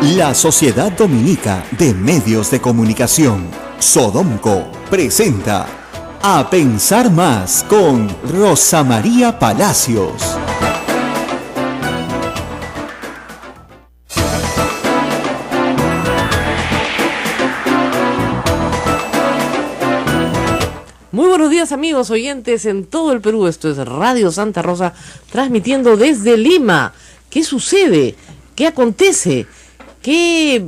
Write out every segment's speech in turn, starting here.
La Sociedad Dominica de Medios de Comunicación, Sodomco, presenta A Pensar Más con Rosa María Palacios. Muy buenos días, amigos oyentes en todo el Perú. Esto es Radio Santa Rosa, transmitiendo desde Lima. ¿Qué sucede? ¿Qué acontece? ¿Qué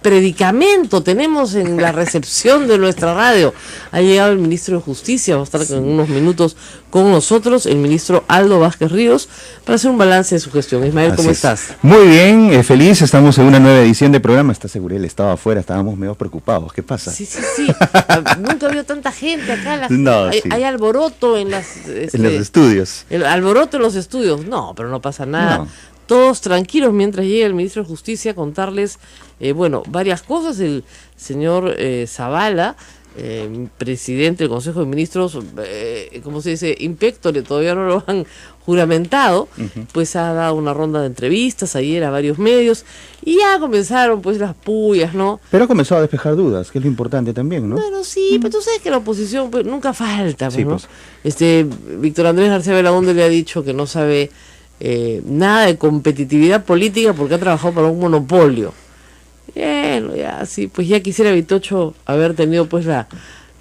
predicamento tenemos en la recepción de nuestra radio? Ha llegado el ministro de Justicia, va a estar en unos minutos con nosotros, el ministro Aldo Vázquez Ríos, para hacer un balance de su gestión. Ismael, ¿cómo estás? Muy bien, feliz, estamos en una nueva edición de programa. Está seguro, él estaba afuera, estábamos medio preocupados. ¿Qué pasa? Sí. Nunca había tanta gente acá. Sí. Hay alboroto en las... en los estudios. El alboroto en los estudios. No, pero no pasa nada. No. Todos tranquilos mientras llega el ministro de Justicia a contarles, varias cosas. El señor Zavala, presidente del Consejo de Ministros, ¿cómo se dice? Inspectore, todavía no lo han juramentado, pues ha dado una ronda de entrevistas ayer a varios medios y ya comenzaron pues las pullas, ¿no? Pero comenzó a despejar dudas, que es lo importante también, ¿no? Bueno, sí, pero tú sabes que la oposición pues, nunca falta, Sí, ¿no? pues. Víctor Andrés García Belaúnde le ha dicho que no sabe nada de competitividad política porque ha trabajado para un monopolio. Bueno, ya sí, pues ya quisiera Vitocho haber tenido pues la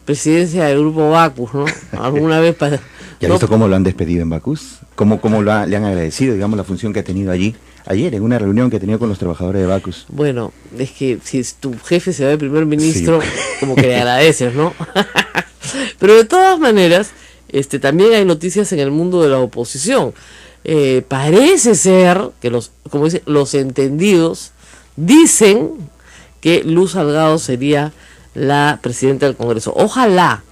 presidencia del grupo Bacus, ¿no? Alguna vez para... ¿Ya has visto cómo lo han despedido en Bacus? ¿Cómo le han agradecido, digamos, la función que ha tenido allí? Ayer, en una reunión que ha tenido con los trabajadores de Bacus. Bueno, es que si tu jefe se va de primer ministro, sí, como que le agradeces, ¿no? Pero de todas maneras, también hay noticias en el mundo de la oposición. Parece ser que los entendidos dicen que Luz Salgado sería la presidenta del Congreso. Ojalá.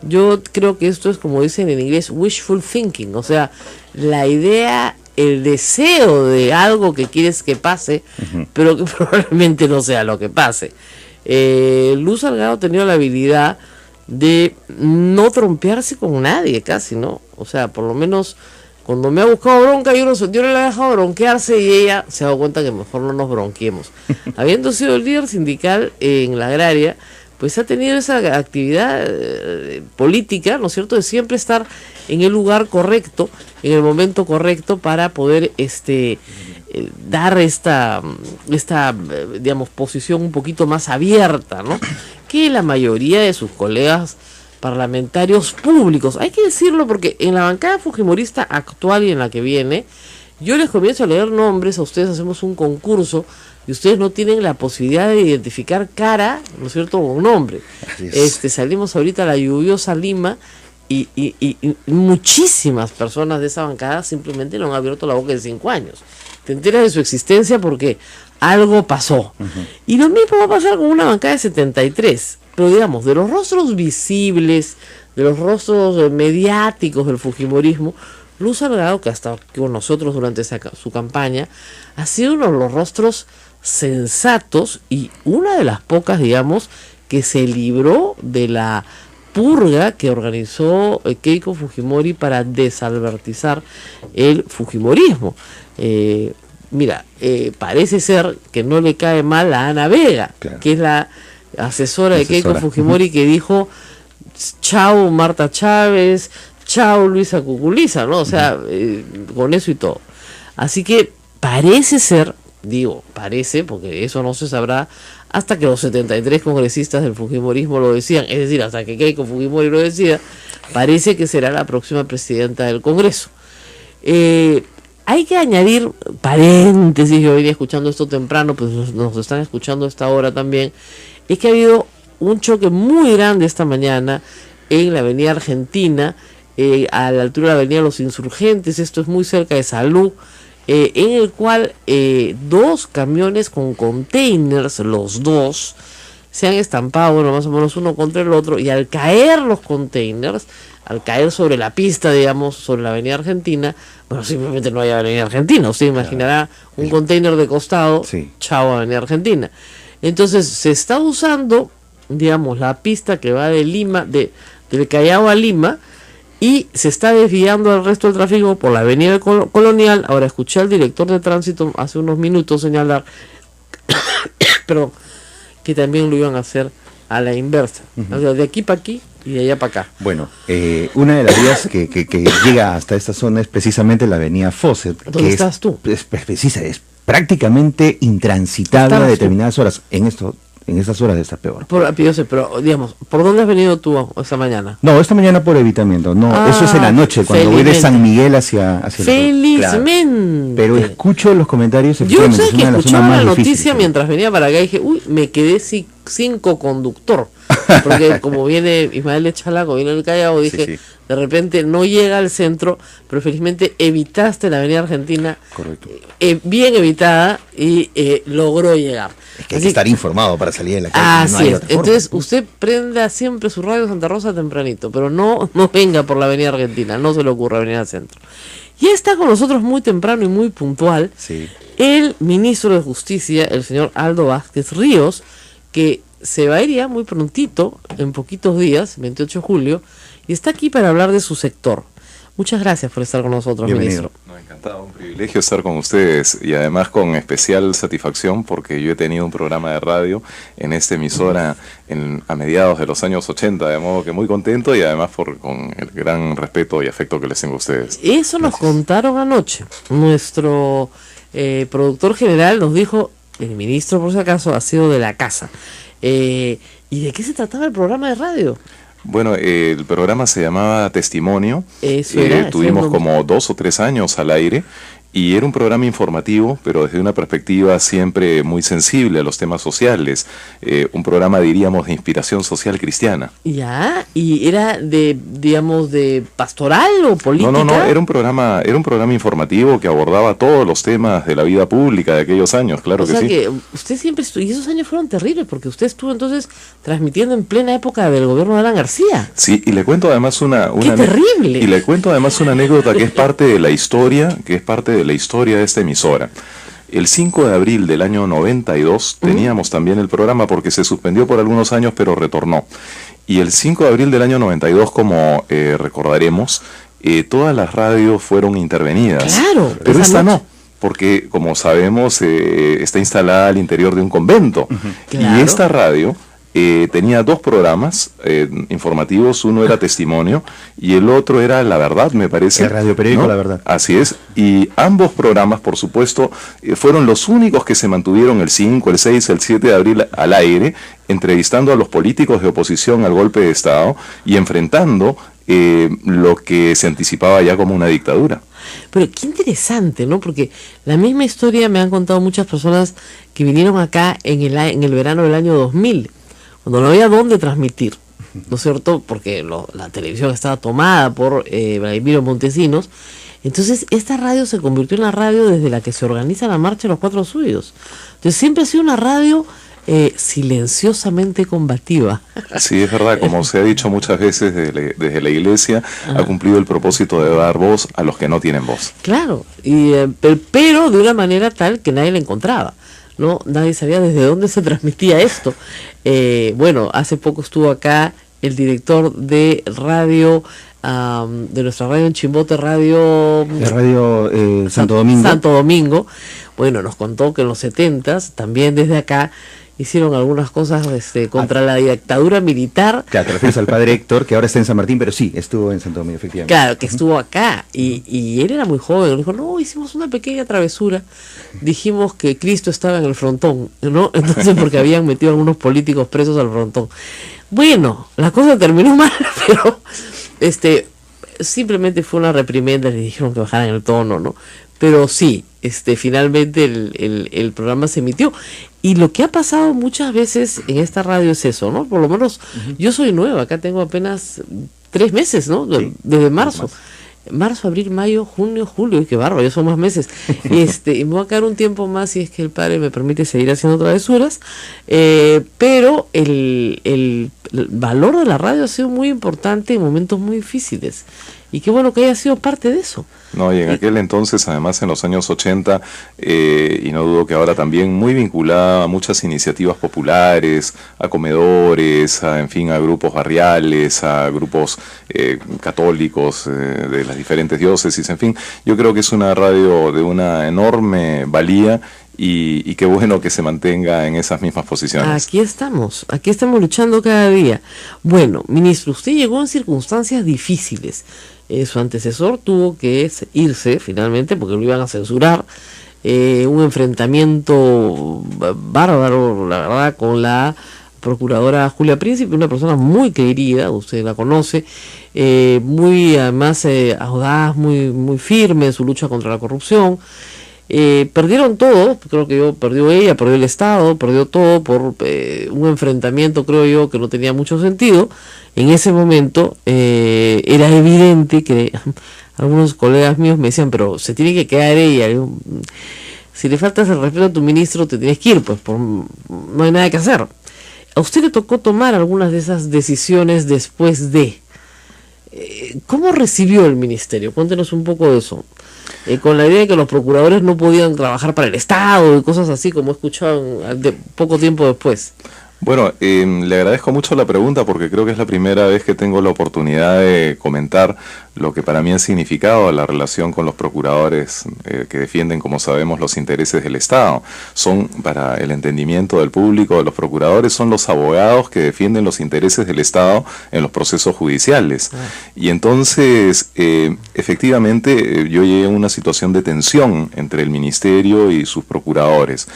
Yo creo que esto es, como dicen en inglés, wishful thinking, o sea, la idea, el deseo de algo que quieres que pase, pero que probablemente no sea lo que pase. Luz Salgado ha tenido la habilidad de no trompearse con nadie casi, ¿no? O sea, por lo menos cuando me ha buscado bronca, yo no le he dejado bronquearse y ella se ha dado cuenta que mejor no nos bronquemos. Habiendo sido el líder sindical en la agraria, pues ha tenido esa actividad política, ¿no es cierto?, de siempre estar en el lugar correcto, en el momento correcto para poder dar esta digamos, posición un poquito más abierta, ¿no?, que la mayoría de sus colegas parlamentarios públicos. Hay que decirlo porque en la bancada fujimorista actual y en la que viene, yo les comienzo a leer nombres, a ustedes hacemos un concurso y ustedes no tienen la posibilidad de identificar cara, ¿no es cierto?, con nombre. Salimos ahorita a la lluviosa Lima y muchísimas personas de esa bancada simplemente no han abierto la boca en 5 años. Te enteras de su existencia porque algo pasó. Y lo mismo va a pasar con una bancada de 73. Pero digamos, de los rostros visibles, de los rostros mediáticos del fujimorismo, Luz Salgado, que ha estado con nosotros durante su campaña, ha sido uno de los rostros sensatos y una de las pocas, digamos, que se libró de la purga que organizó Keiko Fujimori para desalbertizar el fujimorismo. Parece ser que no le cae mal a Ana Vega, claro, que es la asesora de Keiko Fujimori, que dijo chao Marta Chávez, chao Luisa Cuculiza, ¿no? O sea, con eso y todo. Así que parece ser, parece, porque eso no se sabrá hasta que los 73 congresistas del fujimorismo lo decían, es decir, hasta que Keiko Fujimori lo decida, parece que será la próxima presidenta del Congreso. Hay que añadir paréntesis, yo venía escuchando esto temprano, pues nos están escuchando a esta hora también, es que ha habido un choque muy grande esta mañana en la avenida Argentina, a la altura de la avenida Los Insurgentes, esto es muy cerca de Salud, en el cual 2 camiones con containers, los dos, se han estampado, más o menos uno contra el otro, y al caer los containers, al caer sobre la pista, digamos, sobre la avenida Argentina, bueno, simplemente no hay avenida Argentina, usted imaginará un container de costado, sí, chao avenida Argentina. Entonces se está usando, digamos, la pista que va de Lima, del Callao a Lima, y se está desviando el resto del tráfico por la avenida Colonial. Ahora escuché al director de tránsito hace unos minutos señalar perdón, que también lo iban a hacer a la inversa, o sea, de aquí para aquí y de allá para acá. Bueno, una de las vías que llega hasta esta zona es precisamente la avenida Fawcett. ¿Dónde estás tú? Es prácticamente intransitable a determinadas horas. En estas horas está peor. Yo sé, pero digamos, ¿por dónde has venido tú esta mañana? No, esta mañana por evitamiento. No, eso es en la noche, cuando voy de San Miguel hacia Felizmente. Claro. Pero escucho los comentarios. Yo sé que escuchaba la noticia mientras venía para acá y dije, uy, me quedé sin coconductor. Porque como viene Ismael de Chalaco, viene el Callao, dije, sí. De repente no llega al centro, pero felizmente evitaste la avenida Argentina. Correcto. Bien evitada y logró llegar. Es que hay que estar informado para salir de la calle. Así es. Entonces usted prenda siempre su radio Santa Rosa tempranito, pero no venga por la avenida Argentina, no se le ocurra venir al centro. Y está con nosotros muy temprano y muy puntual el ministro de Justicia, el señor Aldo Vázquez Ríos, que se va a ir ya muy prontito, en poquitos días, 28 de julio, y está aquí para hablar de su sector. Muchas gracias por estar con nosotros, bienvenido, ministro. No, encantado, un privilegio estar con ustedes y además con especial satisfacción porque yo he tenido un programa de radio en esta emisora a mediados de los años 80, de modo que muy contento y además con el gran respeto y afecto que les tengo a ustedes. Eso nos contaron anoche. Nuestro productor general nos dijo, el ministro por si acaso ha sido de la casa. ¿Y de qué se trataba el programa de radio? Bueno, el programa se llamaba Testimonio. Tuvimos como 2 o 3 años al aire y era un programa informativo, pero desde una perspectiva siempre muy sensible a los temas sociales. Un programa, diríamos, de inspiración social cristiana. Ya, ¿y era de pastoral o política? No, era un programa informativo que abordaba todos los temas de la vida pública de aquellos años, claro que sí. O sea que usted siempre estuvo, y esos años fueron terribles, porque usted estuvo entonces transmitiendo en plena época del gobierno de Alan García. Sí, y le cuento además ¡Qué terrible! Y le cuento además una anécdota que es parte de la historia, de esta emisora. El 5 de abril del año 92 teníamos también el programa porque se suspendió por algunos años pero retornó. Y el 5 de abril del año 92, como recordaremos, todas las radios fueron intervenidas. Claro, pero esta no, porque como sabemos está instalada al interior de un convento. Claro. Y esta radio tenía 2 programas informativos, uno era Testimonio y el otro era La Verdad, me parece. El radio periódico, ¿no? La Verdad. Así es, y ambos programas, por supuesto, fueron los únicos que se mantuvieron el 5, el 6, el 7 de abril al aire, entrevistando a los políticos de oposición al golpe de Estado y enfrentando lo que se anticipaba ya como una dictadura. Pero qué interesante, ¿no? Porque la misma historia me han contado muchas personas que vinieron acá en el verano del año 2000, cuando no había dónde transmitir, ¿no es cierto? Porque la televisión estaba tomada por Vladimiro Montesinos. Entonces esta radio se convirtió en la radio desde la que se organiza la Marcha de los 4 Subidos. Entonces siempre ha sido una radio silenciosamente combativa. Sí, es verdad, como se ha dicho muchas veces desde la iglesia, ha cumplido el propósito de dar voz a los que no tienen voz. Claro, pero de una manera tal que nadie la encontraba, ¿no? Nadie sabía desde dónde se transmitía esto. Bueno, hace poco estuvo acá el director de radio, de nuestra radio en Chimbote, Radio Santo Domingo. Santo Domingo. Bueno, nos contó que en los 70s, también desde acá, hicieron algunas cosas contra la dictadura militar. Claro, te refieres al padre Héctor, que ahora está en San Martín, pero sí, estuvo en Santo Domingo, efectivamente. Claro, que estuvo acá, y él era muy joven, dijo, no, hicimos una pequeña travesura, dijimos que Cristo estaba en el frontón, ¿no? Entonces, porque habían metido a algunos políticos presos al frontón. Bueno, la cosa terminó mal, pero simplemente fue una reprimenda, le dijeron que bajaran el tono, ¿no? Pero sí, finalmente el programa se emitió. Y lo que ha pasado muchas veces en esta radio es eso, ¿no? Por lo menos yo soy nueva, acá tengo apenas 3 meses, ¿no? Desde marzo. Marzo, abril, mayo, junio, julio, qué bárbaro, ya son más meses. Y me voy a quedar un tiempo más si es que el padre me permite seguir haciendo travesuras. Pero el valor de la radio ha sido muy importante en momentos muy difíciles. Y qué bueno que haya sido parte de eso. No, y en aquel entonces, además en los años 80, y no dudo que ahora también, muy vinculada a muchas iniciativas populares, a comedores, en fin, a grupos barriales, a grupos católicos de las diferentes diócesis, en fin. Yo creo que es una radio de una enorme valía y qué bueno que se mantenga en esas mismas posiciones. Aquí estamos luchando cada día. Bueno, ministro, usted llegó en circunstancias difíciles. Su antecesor tuvo que irse finalmente porque lo iban a censurar. Un enfrentamiento bárbaro, la verdad, con la procuradora Julia Príncipe, una persona muy querida, usted la conoce, muy además audaz, muy firme en su lucha contra la corrupción. Perdieron todo, creo que perdió ella, perdió el Estado, perdió todo por un enfrentamiento, creo yo, que no tenía mucho sentido. En ese momento era evidente que algunos colegas míos me decían, pero se tiene que quedar ella. Yo, si le faltas el respeto a tu ministro, te tienes que ir, pues no hay nada que hacer. A usted le tocó tomar algunas de esas decisiones después de... ¿Cómo recibió el ministerio? Cuéntenos un poco de eso. Con la idea de que los procuradores no podían trabajar para el Estado y cosas así, como he escuchado poco tiempo después. Bueno, le agradezco mucho la pregunta porque creo que es la primera vez que tengo la oportunidad de comentar lo que para mí ha significado la relación con los procuradores que defienden, como sabemos, los intereses del Estado. Son, para el entendimiento del público, los procuradores son los abogados que defienden los intereses del Estado en los procesos judiciales. Y entonces, efectivamente, yo llegué a una situación de tensión entre el ministerio y sus procuradores.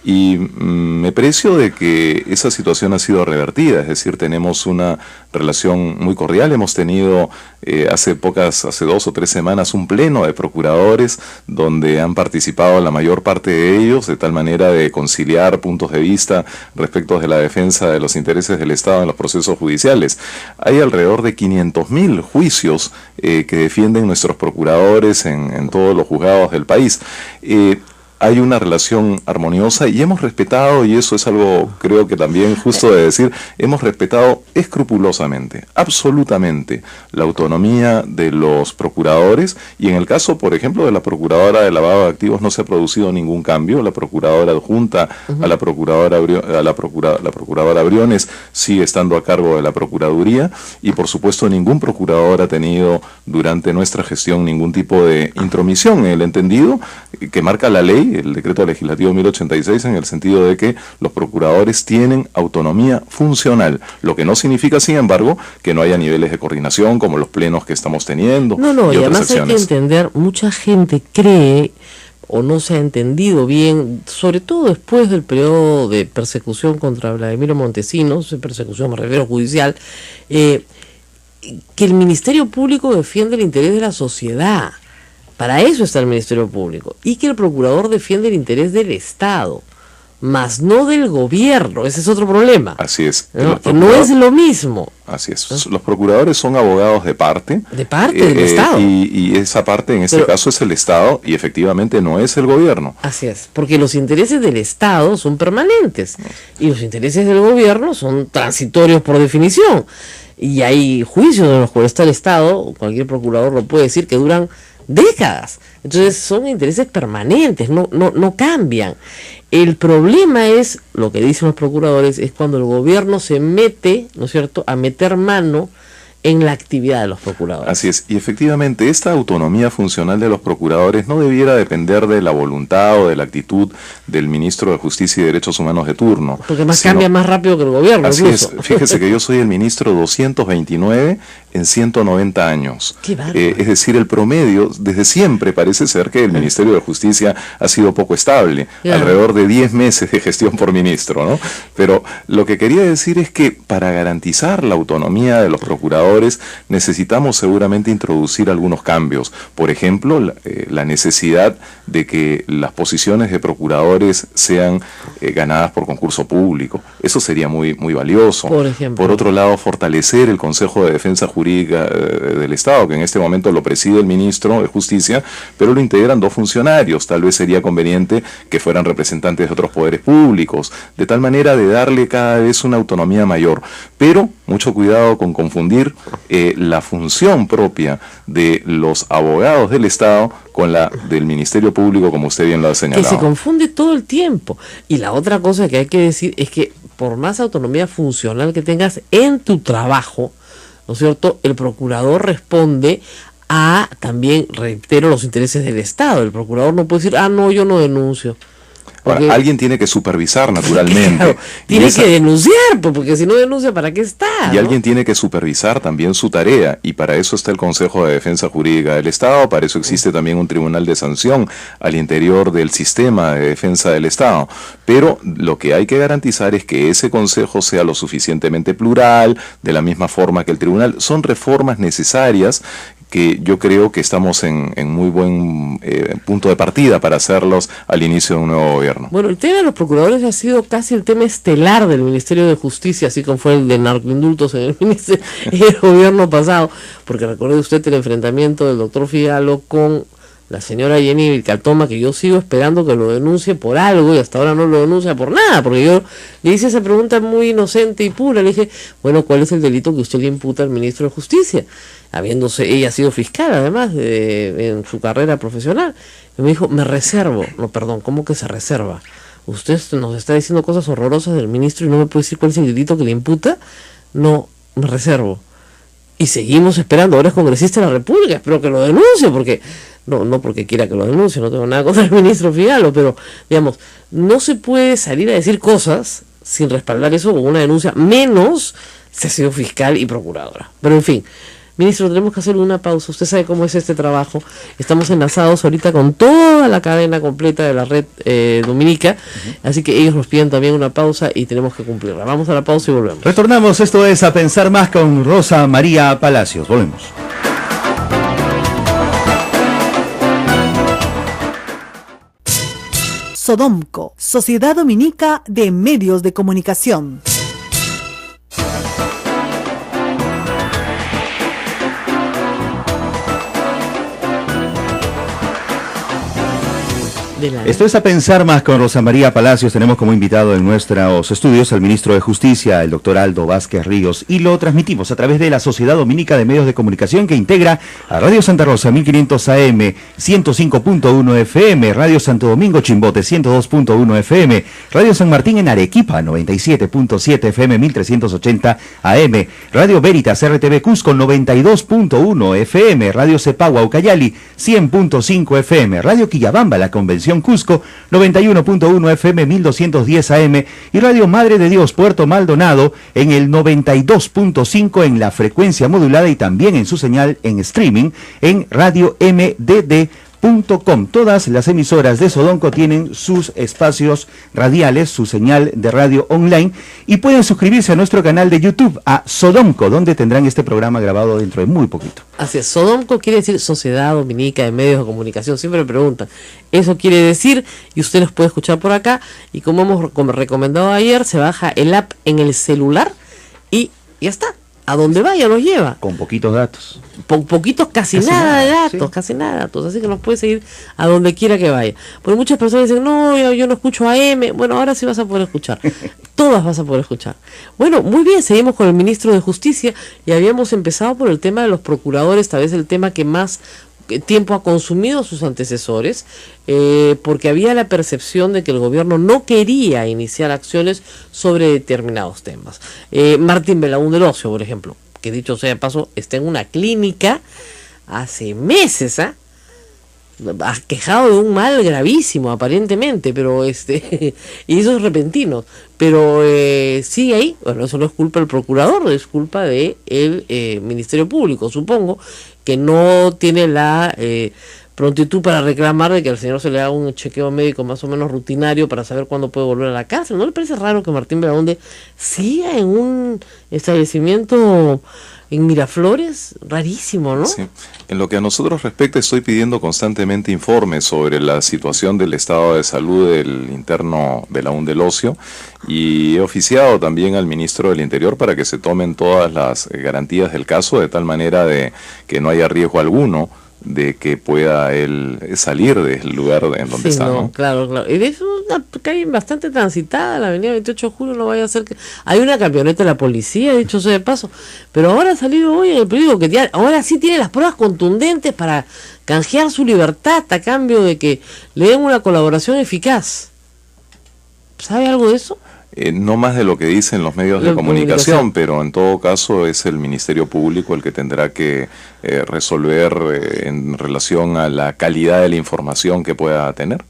Y me precio de que esa situación ha sido revertida, es decir, tenemos una relación muy cordial. Hemos tenido hace 2 o 3 semanas un pleno de procuradores donde han participado la mayor parte de ellos, de tal manera de conciliar puntos de vista respecto de la defensa de los intereses del Estado en los procesos judiciales. Hay alrededor de 500.000 juicios que defienden nuestros procuradores en todos los juzgados del país. Hay una relación armoniosa y hemos respetado, y eso es algo creo que también justo de decir, hemos respetado escrupulosamente, absolutamente, la autonomía de los procuradores, y en el caso, por ejemplo, de la procuradora de lavado de activos no se ha producido ningún cambio. La procuradora adjunta a la procuradora Briones sigue estando a cargo de la procuraduría, y por supuesto ningún procurador ha tenido durante nuestra gestión ningún tipo de intromisión en el entendido que marca la ley, el decreto legislativo 1086, en el sentido de que los procuradores tienen autonomía funcional, lo que no significa, sin embargo, que no haya niveles de coordinación como los plenos que estamos teniendo. Y además hay que entender, mucha gente cree o no se ha entendido bien, sobre todo después del periodo de persecución contra Vladimiro Montesinos, persecución me refiero judicial, que el Ministerio Público defiende el interés de la sociedad. Para eso está el Ministerio Público. Y que el procurador defiende el interés del Estado, más no del gobierno. Ese es otro problema. Así es. No es lo mismo. Así es. Los procuradores son abogados de parte. De parte del Estado. Y esa parte en este caso es el Estado y efectivamente no es el gobierno. Así es. Porque los intereses del Estado son permanentes y los intereses del gobierno son transitorios por definición. Y hay juicios en los cuales está el Estado, cualquier procurador lo puede decir, que duran décadas. Entonces son intereses permanentes, no cambian. El problema es, lo que dicen los procuradores, es cuando el gobierno se mete, ¿no es cierto?, a meter mano en la actividad de los procuradores. Así es, y efectivamente esta autonomía funcional de los procuradores no debiera depender de la voluntad o de la actitud del ministro de Justicia y Derechos Humanos de turno. Porque cambia más rápido que el gobierno. Así incluso. Es, fíjese que yo soy el ministro 229 en 190 años. Qué es decir, el promedio, desde siempre parece ser que el Ministerio de Justicia ha sido poco estable, alrededor de 10 meses de gestión por ministro, ¿no? Pero lo que quería decir es que para garantizar la autonomía de los procuradores necesitamos seguramente introducir algunos cambios. Por ejemplo, la necesidad de que las posiciones de procuradores sean ganadas por concurso público. Eso sería muy valioso. Por ejemplo. Por otro lado, fortalecer el Consejo de Defensa Jurídica del Estado, que en este momento lo preside el ministro de Justicia, pero lo integran 2 funcionarios. Tal vez sería conveniente que fueran representantes de otros poderes públicos, de tal manera de darle cada vez una autonomía mayor. Pero mucho cuidado con confundir la función propia de los abogados del Estado con la del Ministerio Público, como usted bien lo ha señalado. Que se confunde todo el tiempo. Y la otra cosa que hay que decir es que por más autonomía funcional que tengas en tu trabajo, ¿no es cierto?, el procurador responde a, también, reitero, los intereses del Estado. El procurador no puede decir, no, yo no denuncio. Porque, ahora, alguien tiene que supervisar naturalmente. claro, tiene que denunciar, porque si no denuncia, ¿para qué está? Y alguien tiene que supervisar también su tarea, y para eso está el Consejo de Defensa Jurídica del Estado, para eso existe también un tribunal de sanción al interior del sistema de defensa del Estado. Pero lo que hay que garantizar es que ese consejo sea lo suficientemente plural, de la misma forma que el tribunal. Son reformas necesarias que yo creo que estamos en muy buen punto de partida para hacerlos al inicio de un nuevo gobierno. Bueno, el tema de los procuradores ha sido casi el tema estelar del Ministerio de Justicia, así como fue el de narcoindultos en el gobierno pasado, porque recuerde usted el enfrentamiento del doctor Figalo con la señora Jenny Vilcatoma, que yo sigo esperando que lo denuncie por algo y hasta ahora no lo denuncia por nada, porque yo le hice esa pregunta muy inocente y pura, le dije, bueno, ¿cuál es el delito que usted le imputa al ministro de Justicia? Habiéndose ella sido fiscal además en su carrera profesional. Y me dijo, me reservo. No, perdón, ¿cómo que se reserva? Usted nos está diciendo cosas horrorosas del ministro y no me puede decir cuál es el delito que le imputa. No, me reservo. Y seguimos esperando. Ahora es congresista de la República, espero que lo denuncie, porque no porque quiera que lo denuncie, no tengo nada contra el ministro Figalo, pero digamos, no se puede salir a decir cosas sin respaldar eso con una denuncia, menos si ha sido fiscal y procuradora. Pero en fin, ministro, tenemos que hacer una pausa. Usted sabe cómo es este trabajo. Estamos enlazados ahorita con toda la cadena completa de la red dominica, así que ellos nos piden también una pausa y tenemos que cumplirla. Vamos a la pausa y volvemos. Retornamos, esto es A Pensar Más con Rosa María Palacios. Volvemos. Sodomco, Sociedad Dominica de Medios de Comunicación. Esto es A Pensar Más con Rosa María Palacios. Tenemos como invitado en nuestros estudios al ministro de Justicia, el doctor Aldo Vázquez Ríos, y lo transmitimos a través de la Sociedad Dominica de Medios de Comunicación, que integra a Radio Santa Rosa 1500 AM, 105.1 FM, Radio Santo Domingo Chimbote 102.1 FM, Radio San Martín en Arequipa 97.7 FM, 1380 AM, Radio Veritas RTV Cusco 92.1 FM, Radio Cepagua Ucayali 100.5 FM, Radio Quillabamba La Convención Cusco 91.1 FM 1210 AM y Radio Madre de Dios Puerto Maldonado en el 92.5 en la frecuencia modulada y también en su señal en streaming en Radio MDD.com. Todas las emisoras de Sodomco tienen sus espacios radiales, su señal de radio online, y pueden suscribirse a nuestro canal de YouTube, a Sodomco, donde tendrán este programa grabado dentro de muy poquito. Así es, Sodomco quiere decir Sociedad Dominica de Medios de Comunicación, siempre me preguntan, eso quiere decir, y usted los puede escuchar por acá, y como hemos recomendado ayer, se baja el app en el celular y ya está. A donde vaya nos lleva. Con poquitos datos. Poquitos, casi nada de datos, sí. Casi nada de datos. Así que nos puede seguir a donde quiera que vaya. Porque muchas personas dicen, no, yo no escucho AM. Bueno, ahora sí vas a poder escuchar. Todas vas a poder escuchar. Bueno, muy bien, seguimos con el ministro de Justicia. Y habíamos empezado por el tema de los procuradores, tal vez el tema que más tiempo ha consumido a sus antecesores, porque había la percepción de que el gobierno no quería iniciar acciones sobre determinados temas. Martín Belaúnde Ocio, por ejemplo, que dicho sea de paso, está en una clínica hace meses, ha quejado de un mal gravísimo aparentemente, pero y eso es repentino, pero sigue ahí. Bueno, eso no es culpa del procurador, es culpa de el Ministerio Público, supongo, que no tiene la prontitud para reclamar de que al señor se le haga un chequeo médico más o menos rutinario para saber cuándo puede volver a la cárcel. ¿No le parece raro que Martín Belaúnde siga en un establecimiento en Miraflores? Rarísimo, ¿no? Sí. En lo que a nosotros respecta, estoy pidiendo constantemente informes sobre la situación del estado de salud del interno Belaúnde Ocio, y he oficiado también al ministro del Interior para que se tomen todas las garantías del caso, de tal manera de que no haya riesgo alguno de que pueda él salir del lugar en donde está, ¿no? Claro. Y es una calle bastante transitada, la avenida 28 de julio, no vaya a ser que... Hay una camioneta de la policía, dicho sea de paso, pero ahora ha salido hoy en el periódico que ahora sí tiene las pruebas contundentes para canjear su libertad a cambio de que le den una colaboración eficaz. ¿Sabe algo de eso? No más de lo que dicen los medios de comunicación, pero en todo caso es el Ministerio Público el que tendrá que resolver en relación a la calidad de la información que pueda tener.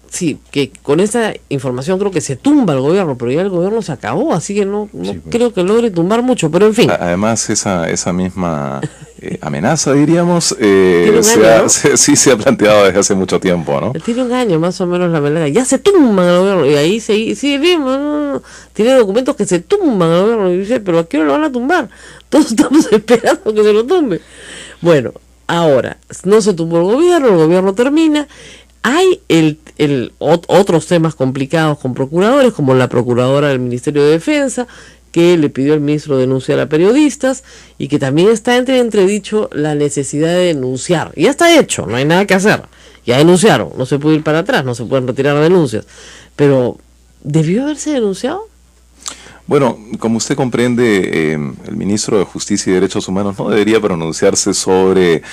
sí, que con esta información creo que se tumba el gobierno, pero ya el gobierno se acabó, así que no pues. creo que logre tumbar mucho, pero en fin. Además, esa misma amenaza, diríamos, sí se ha planteado desde hace mucho tiempo, ¿no? Tiene un año más o menos la amenaza, ya se tumban el gobierno, y ahí sí, no, tiene documentos que se tumban el gobierno, y dice, pero ¿a qué hora lo van a tumbar? Todos estamos esperando que se lo tumbe. Bueno, ahora, no se tumbó el gobierno termina. Hay otros temas complicados con procuradores, como la procuradora del Ministerio de Defensa, que le pidió al ministro denunciar a periodistas, y que también está entredicho la necesidad de denunciar. Ya está hecho, no hay nada que hacer. Ya denunciaron, no se puede ir para atrás, no se pueden retirar denuncias. Pero, ¿debió haberse denunciado? Bueno, como usted comprende, el ministro de Justicia y Derechos Humanos no debería pronunciarse sobre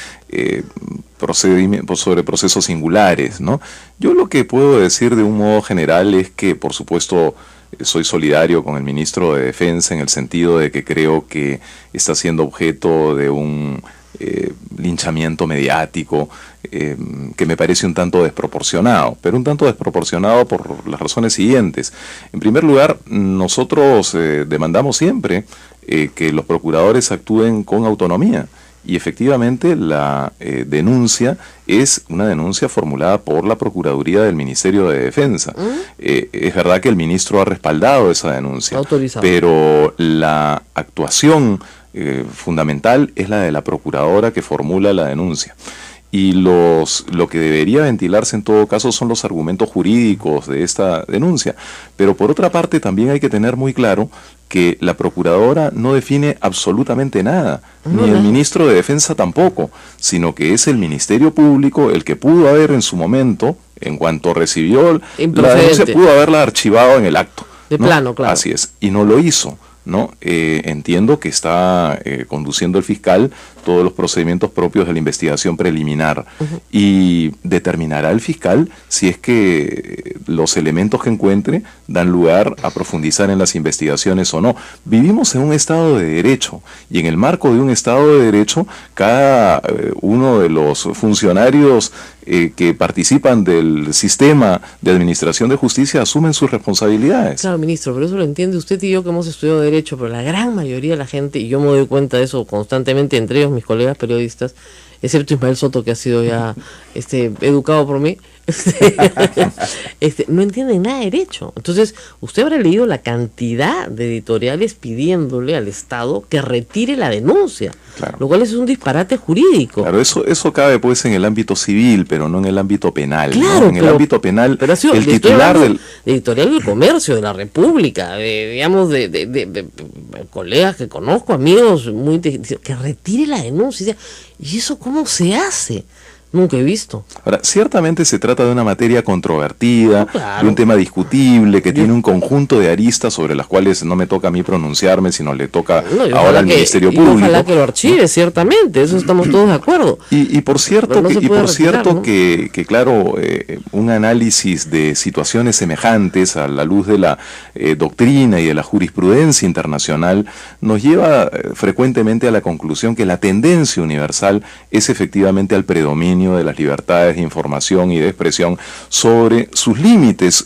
procesos singulares, ¿no? Yo lo que puedo decir de un modo general es que, por supuesto, soy solidario con el ministro de Defensa en el sentido de que creo que está siendo objeto de un linchamiento mediático que me parece un tanto desproporcionado, pero un tanto desproporcionado por las razones siguientes. En primer lugar, nosotros demandamos siempre que los procuradores actúen con autonomía, y efectivamente la denuncia es una denuncia formulada por la Procuraduría del Ministerio de Defensa. Es verdad que el ministro ha respaldado esa denuncia, autorizado, pero la actuación fundamental es la de la procuradora que formula la denuncia. Y lo que debería ventilarse en todo caso son los argumentos jurídicos de esta denuncia. Pero por otra parte también hay que tener muy claro que la procuradora no define absolutamente nada, ni el ministro de Defensa tampoco, sino que es el Ministerio Público el que pudo haber en su momento, en cuanto recibió la denuncia, pudo haberla archivado en el acto. De plano, claro. Así es, y no lo hizo, ¿no? Entiendo que está conduciendo el fiscal todos los procedimientos propios de la investigación preliminar, y determinará el fiscal si es que los elementos que encuentre dan lugar a profundizar en las investigaciones o no. Vivimos en un Estado de Derecho, y en el marco de un Estado de Derecho, cada uno de los funcionarios que participan del sistema de administración de justicia asumen sus responsabilidades. Claro, ministro, pero eso lo entiende usted y yo, que hemos estudiado Derecho, pero la gran mayoría de la gente, y yo me doy cuenta de eso constantemente, entre ellos mis colegas periodistas, excepto Ismael Soto, que ha sido ya educado por mí, no entienden nada de derecho. Entonces, usted habrá leído la cantidad de editoriales pidiéndole al Estado que retire la denuncia, claro, lo cual es un disparate jurídico. Claro, eso cabe pues en el ámbito civil, pero no en el ámbito penal. Claro, ¿no? En el ámbito penal, pero ha sido, el titular del editorial del Comercio, de la República, de colegas que conozco, amigos, que retire la denuncia. ¿Y eso cómo se hace? Nunca he visto. Ahora, ciertamente se trata de una materia controvertida, claro, de un tema discutible, que tiene un conjunto de aristas sobre las cuales no me toca a mí pronunciarme, sino le toca ahora al Ministerio Público. Ojalá que lo archive, ciertamente, eso estamos todos de acuerdo. Y por cierto, que claro, un análisis de situaciones semejantes a la luz de la doctrina y de la jurisprudencia internacional nos lleva frecuentemente a la conclusión que la tendencia universal es efectivamente al predominio de las libertades de información y de expresión sobre sus límites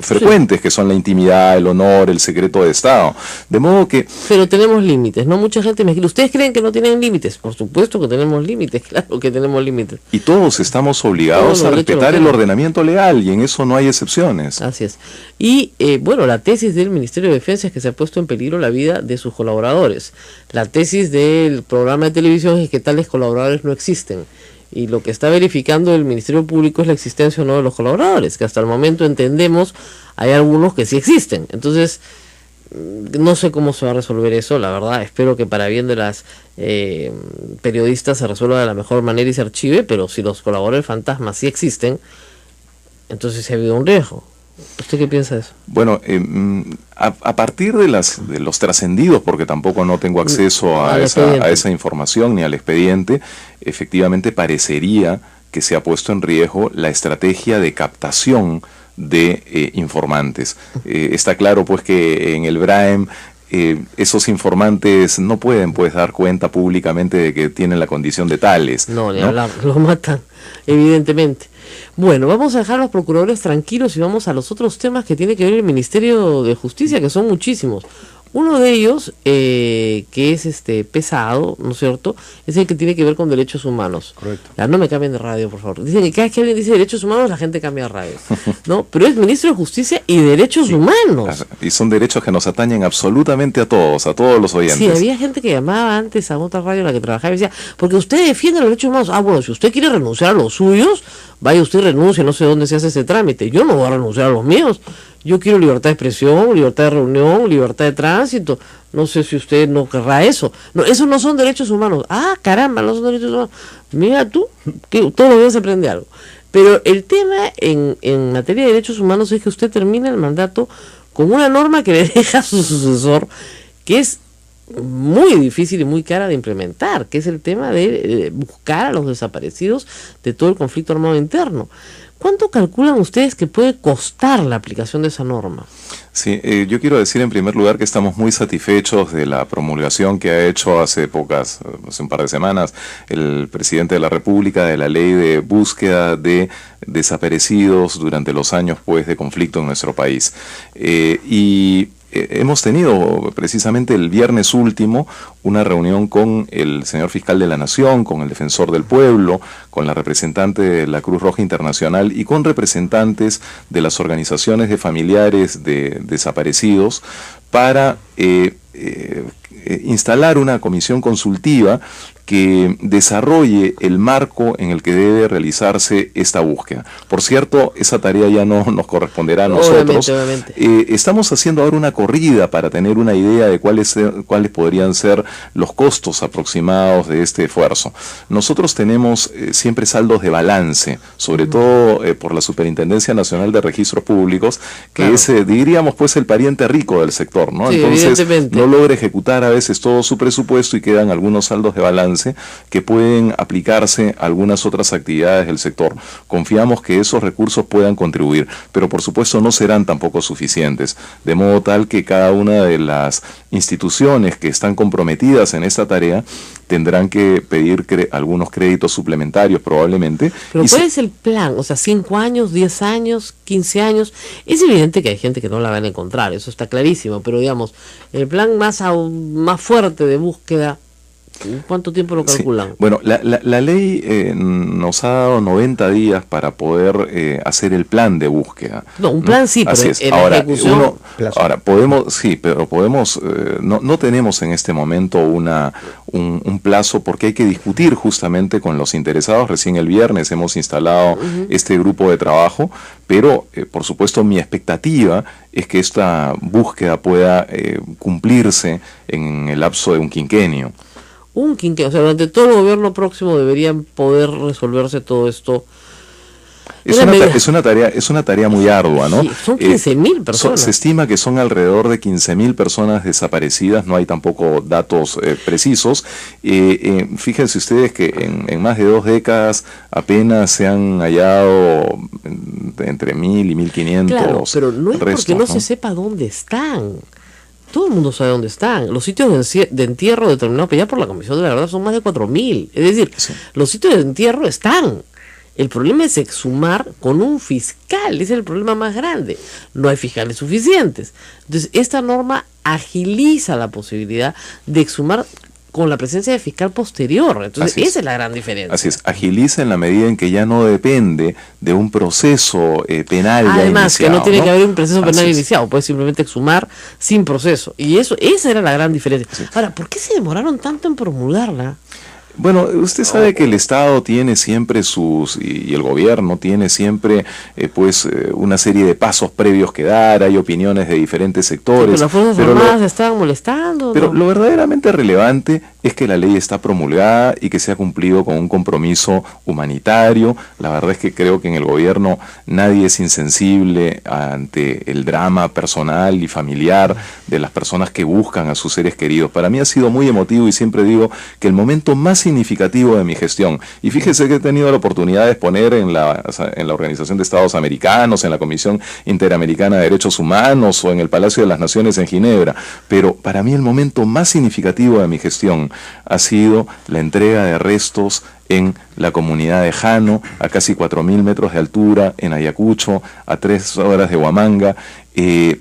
frecuentes, que son la intimidad, el honor, el secreto de Estado. De modo que... Pero tenemos límites, ¿no? Mucha gente me dice, ¿ustedes creen que no tienen límites? Por supuesto que tenemos límites, claro que tenemos límites. Y todos estamos obligados a respetar el ordenamiento legal, y en eso no hay excepciones. Así es. Y, la tesis del Ministerio de Defensa es que se ha puesto en peligro la vida de sus colaboradores. La tesis del programa de televisión es que tales colaboradores no existen. Y lo que está verificando el Ministerio Público es la existencia o no de los colaboradores, que hasta el momento entendemos hay algunos que sí existen. Entonces, no sé cómo se va a resolver eso, la verdad. Espero que para bien de las periodistas se resuelva de la mejor manera y se archive, pero si los colaboradores fantasmas sí existen, entonces sí ha habido un riesgo. ¿Usted qué piensa de eso? Bueno, a partir de los trascendidos, porque tampoco no tengo acceso a esa información ni al expediente, efectivamente parecería que se ha puesto en riesgo la estrategia de captación de informantes. Está claro pues que en el BRAEM esos informantes no pueden pues dar cuenta públicamente de que tienen la condición de tales. No, ni hablar, lo matan. evidentemente. Bueno, vamos a dejar a los procuradores tranquilos y vamos a los otros temas que tiene que ver el Ministerio de Justicia, que son muchísimos. Uno de ellos, que es pesado, ¿no es cierto?, es el que tiene que ver con derechos humanos. Correcto. Ya, no me cambien de radio, por favor. Dicen que cada vez que alguien dice derechos humanos, la gente cambia de radio, ¿no? Pero es Ministro de Justicia y Derechos Humanos. Y son derechos que nos atañen absolutamente a todos los oyentes. Sí, había gente que llamaba antes a otra radio en la que trabajaba y decía, porque usted defiende los derechos humanos. Ah, bueno, si usted quiere renunciar a los suyos, vaya usted y renuncie, no sé dónde se hace ese trámite. Yo no voy a renunciar a los míos. Yo quiero libertad de expresión, libertad de reunión, libertad de tránsito. No sé si usted no querrá eso. No, esos no son derechos humanos. Ah, caramba, no son derechos humanos. Mira tú, que todos los días se aprende algo. Pero el tema en materia de derechos humanos es que usted termina el mandato con una norma que le deja a su sucesor, que es muy difícil y muy cara de implementar, que es el tema de buscar a los desaparecidos de todo el conflicto armado interno. ¿Cuánto calculan ustedes que puede costar la aplicación de esa norma? Sí, yo quiero decir en primer lugar que estamos muy satisfechos de la promulgación que ha hecho hace un par de semanas, el presidente de la República de la ley de búsqueda de desaparecidos durante los años de conflicto en nuestro país. Hemos tenido precisamente el viernes último una reunión con el señor fiscal de la Nación, con el defensor del pueblo, con la representante de la Cruz Roja Internacional y con representantes de las organizaciones de familiares de desaparecidos para instalar una comisión consultiva que desarrolle el marco en el que debe realizarse esta búsqueda. Por cierto, esa tarea ya no nos corresponderá a nosotros. Obviamente. Estamos haciendo ahora una corrida para tener una idea de cuáles podrían ser los costos aproximados de este esfuerzo. Nosotros tenemos siempre saldos de balance, sobre todo por la Superintendencia Nacional de Registros Públicos, que claro, es, diríamos, el pariente rico del sector, ¿no? Sí, entonces no logra ejecutar a veces todo su presupuesto y quedan algunos saldos de balance que pueden aplicarse a algunas otras actividades del sector. Confiamos que esos recursos puedan contribuir, pero por supuesto no serán tampoco suficientes, de modo tal que cada una de las instituciones que están comprometidas en esta tarea tendrán que pedir algunos créditos suplementarios probablemente. Pero ¿cuál es el plan? O sea, 5 años, 10 años, 15 años. Es evidente que hay gente que no la van a encontrar, eso está clarísimo, pero digamos, el plan más fuerte de búsqueda, ¿cuánto tiempo lo calculan? Sí. Bueno, la ley nos ha dado 90 días para poder hacer el plan de búsqueda. No, un plan sí, pero en la ejecución... podemos, no tenemos en este momento un plazo porque hay que discutir justamente con los interesados. Recién el viernes hemos instalado este grupo de trabajo, pero por supuesto mi expectativa es que esta búsqueda pueda cumplirse en el lapso de un quinquenio. O sea, durante todo el gobierno próximo deberían poder resolverse todo esto. Es una tarea muy ardua, ¿no? Sí, son 15.000 personas. Se estima que son alrededor de 15.000 personas desaparecidas, no hay tampoco datos precisos. Fíjense ustedes que en más de 2 décadas apenas se han hallado entre 1.000 y 1.500. Claro, pero no es restos, porque no se sepa dónde están. Todo el mundo sabe dónde están. Los sitios de entierro determinados ya por la Comisión de la Verdad son más de 4.000. Es decir, sí, los sitios de entierro están. El problema es exhumar con un fiscal. Ese es el problema más grande. No hay fiscales suficientes. Entonces, esta norma agiliza la posibilidad de exhumar con la presencia de fiscal posterior. Entonces, esa es la gran diferencia. Así es, agiliza en la medida en que ya no depende de un proceso penal ya además, iniciado, que no tiene que haber un proceso penal iniciado, puede simplemente exhumar sin proceso. Y esa era la gran diferencia. Sí. Ahora, ¿por qué se demoraron tanto en promulgarla? Bueno, usted sabe que el Estado tiene siempre y el gobierno tiene siempre una serie de pasos previos que dar, hay opiniones de diferentes sectores. Sí, pero las Fuerzas Armadas estaban molestando. Pero lo verdaderamente relevante es que la ley está promulgada y que se ha cumplido con un compromiso humanitario. La verdad es que creo que en el gobierno nadie es insensible ante el drama personal y familiar de las personas que buscan a sus seres queridos. Para mí ha sido muy emotivo y siempre digo que el momento más significativo de mi gestión, y fíjese que he tenido la oportunidad de exponer en la Organización de Estados Americanos, en la Comisión Interamericana de Derechos Humanos o en el Palacio de las Naciones en Ginebra, pero para mí el momento más significativo de mi gestión región ha sido la entrega de restos en la comunidad de Jano, a casi 4.000 metros de altura, en Ayacucho, a 3 horas de Huamanga.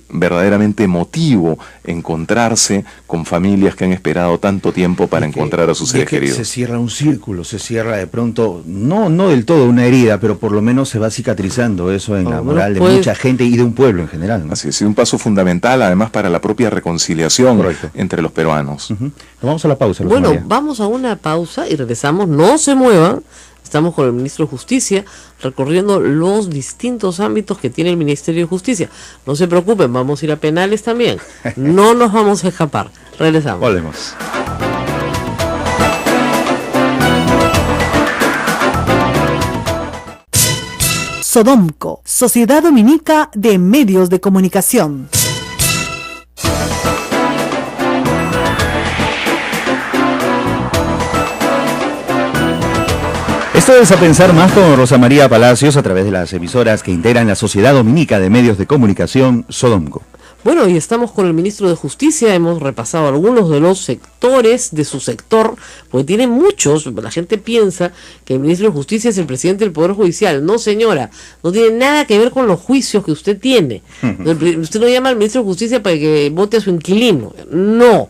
Verdaderamente emotivo encontrarse con familias que han esperado tanto tiempo para encontrar a sus seres queridos. Se cierra un círculo, se cierra de pronto, no del todo una herida, pero por lo menos se va cicatrizando eso en la moral de mucha gente y de un pueblo en general, ¿no? Así es, un paso fundamental además para la propia reconciliación entre los peruanos. Nos vamos a la pausa. Bueno, vamos a una pausa y regresamos, no se muevan. Estamos con el ministro de Justicia recorriendo los distintos ámbitos que tiene el Ministerio de Justicia. No se preocupen, vamos a ir a penales también. No nos vamos a escapar. Regresamos. Volvemos. Sodomco, Sociedad Dominica de Medios de Comunicación. Esto es A Pensar Más con Rosa María Palacios a través de las emisoras que integran la Sociedad Dominica de Medios de Comunicación, Sodomco. Bueno, y estamos con el ministro de Justicia, hemos repasado algunos de los sectores de su sector, porque tiene muchos. La gente piensa que el ministro de Justicia es el presidente del Poder Judicial. No, señora, no tiene nada que ver con los juicios que usted tiene. Usted no llama al ministro de Justicia para que vote a su inquilino. No